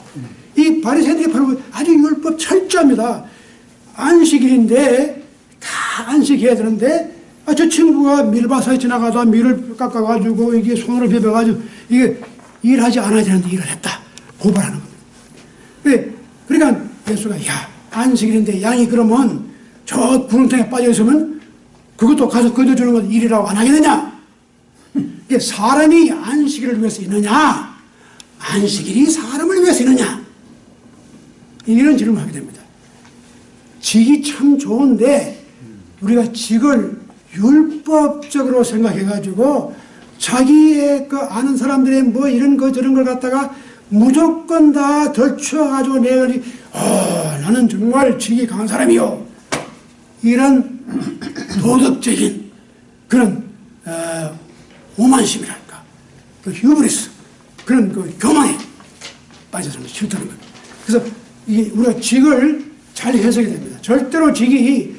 이 바리새인들이 바로 아주 율법 철저합니다. 안식일인데 다 안식해야 되는데 저 친구가 밀밭에 지나가다 밀을 깎아가지고 이게 손으로 비벼가지고 이게 일하지 않아야 되는데 일을 했다. 고발하는 겁니다. 그러니까 예수가 안식일인데 양이 그러면 저 구렁텅이에 빠져있으면 그것도 가서 거둬주는 건 일이라고 안 하겠느냐? 이게 사람이 안식일을 위해서 있느냐? 안식일이 사람을 위해서 있느냐? 이런 질문을 하게 됩니다. 직이 참 좋은데 우리가 직을 율법적으로 생각해가지고 자기의 아는 사람들의 뭐 이런 거 저런 걸 갖다가 무조건 다 덜쳐가지고 나는 정말 직이 강한 사람이요. 이런 도덕적인 그런 오만심이랄까, 휴브리스, 그런 교만에 빠져서는 싫다는 겁니다. 그래서 우리가 직을 잘 해석이 됩니다. 절대로 직이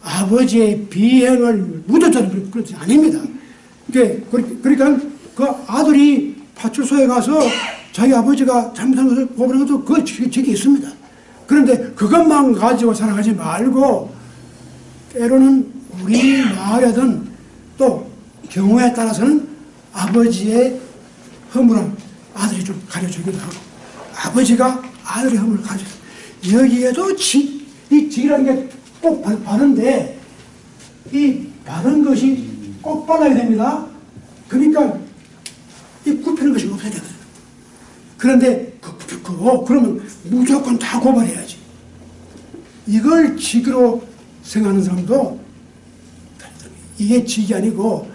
아버지의 비행을 묻어주는 그런 뜻이 아닙니다. 그러니까 그 아들이 파출소에 가서 자기 아버지가 잘못한 것을 고발한 것도 그 직이 있습니다. 그런데 그것만 가지고 살아가지 말고 때로는 우리 마을에든 또 경우에 따라서는 아버지의 허물을 아들이 좀 가려주기도 하고 아버지가 아들의 허물을 가려주고 여기에도 이 직이라는 게 꼭 바른데 이 바른 것이 꼭 발라야 됩니다. 그러니까 이 굽히는 것이 없어야 되거든요. 그런데 그러면 무조건 다 고발해야지. 이걸 직으로 생각하는 사람도 이게 직이 아니고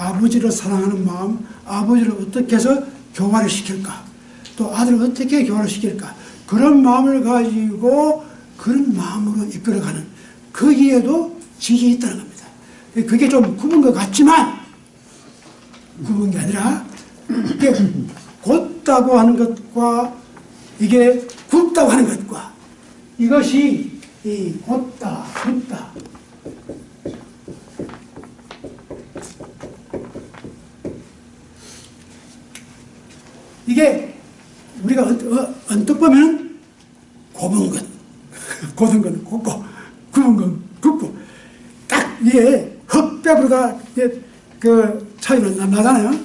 아버지를 사랑하는 마음, 아버지를 어떻게 해서 교화를 시킬까, 또 아들을 어떻게 교화를 시킬까, 그런 마음을 가지고 그런 마음으로 이끌어가는, 거기에도 지혜가 있다는 겁니다. 그게 좀 굽은 것 같지만 굽은 게 아니라 이게 곧다고 하는 것과 이게 굽다고 하는 것과 이것이 이 곧다, 굽다, 이게 우리가 언뜻 보면 굽은 것, 곧은 건 굽고 굽은 건 굽고 딱 이게 흑백으로가 그 차이는 나잖아요.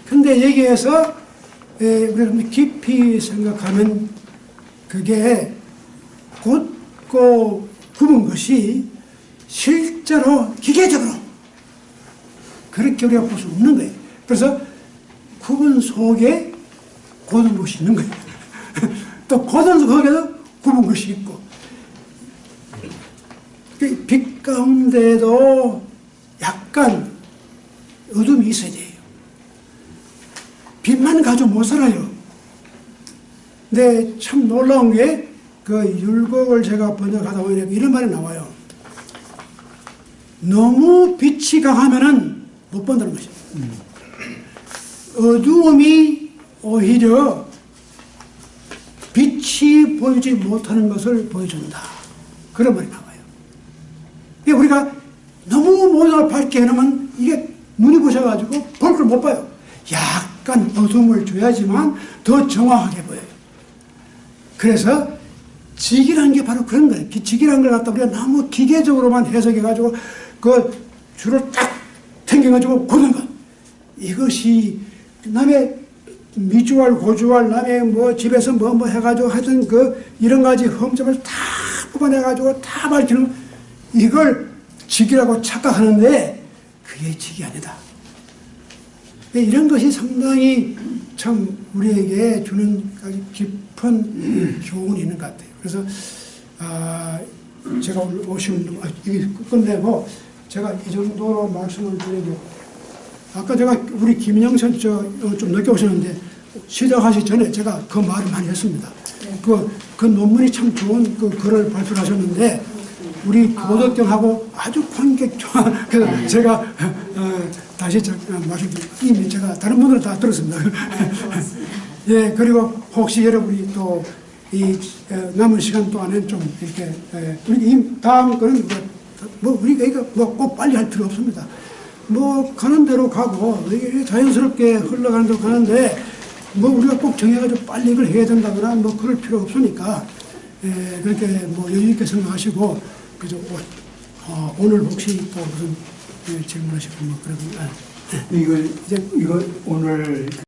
근데 여기에서 우리가 깊이 생각하면 그게 곧고 굽은 것이 실제로 기계적으로 그렇게 우리가 볼 수 없는 거예요. 그래서 굽은 속에 곧은 것이 있는 거예요. 또 곧은 속에도 굽은 것이 있고, 빛 가운데도 약간 어둠이 있어야 돼요. 빛만 가지고 못 살아요. 근데 참 놀라운 게 그 율곡을 제가 번역하다 보니까 이런 말이 나와요. 너무 빛이 강하면은 못 본다는 것이에요. 어두움이 오히려 빛이 보이지 못하는 것을 보여준다. 그런 말이 나와요. 우리가 너무 모든 밝게 해놓으면 이게 눈이 부셔가지고 볼 걸 못 봐요. 약간 어둠을 줘야지만 더 정확하게 보여요. 그래서 직이라는 게 바로 그런 거예요. 직이라는 걸 갖다 우리가 너무 기계적으로만 해석해가지고 그 줄을 딱 당겨가지고 고는 것. 이것이 남의 미주알, 고주알, 남의 뭐 집에서 뭐 해가지고 하여튼 그 이런 가지 흠점을 다 뽑아내가지고 다 밝히는 이걸 직이라고 착각하는데 그게 직이 아니다. 이런 것이 상당히 참 우리에게 주는 아주 깊은 교훈이 있는 것 같아요. 그래서 제가 오늘 오신 이게 끝내고 제가 이 정도로 말씀을 드리고, 아까 제가 우리 김인영 선 좀 늦게 오셨는데 시작하기 전에 제가 그 말을 많이 했습니다. 그 논문이 참 좋은 그 글을 발표하셨는데 우리 도덕경하고 아주 관계 좋아. 그래서 제가 다시 말씀드리면 이미 제가 다른 분들은 다 들었습니다. 예, 그리고 혹시 여러분이 또 이 남은 시간 동안에 좀 이렇게 우리 다음 거는 뭐 우리가 이거 뭐 꼭 빨리 할 필요 없습니다. 뭐 가는 대로 가고 이게 자연스럽게 흘러가는 대로 가는데 뭐 우리가 꼭 정해가지고 빨리 이걸 해야 된다거나 뭐 그럴 필요 없으니까 그렇게 뭐 여유 있게 생각하시고 그저 오늘 혹시 또 무슨 질문하시고 뭐 그런 이거 오늘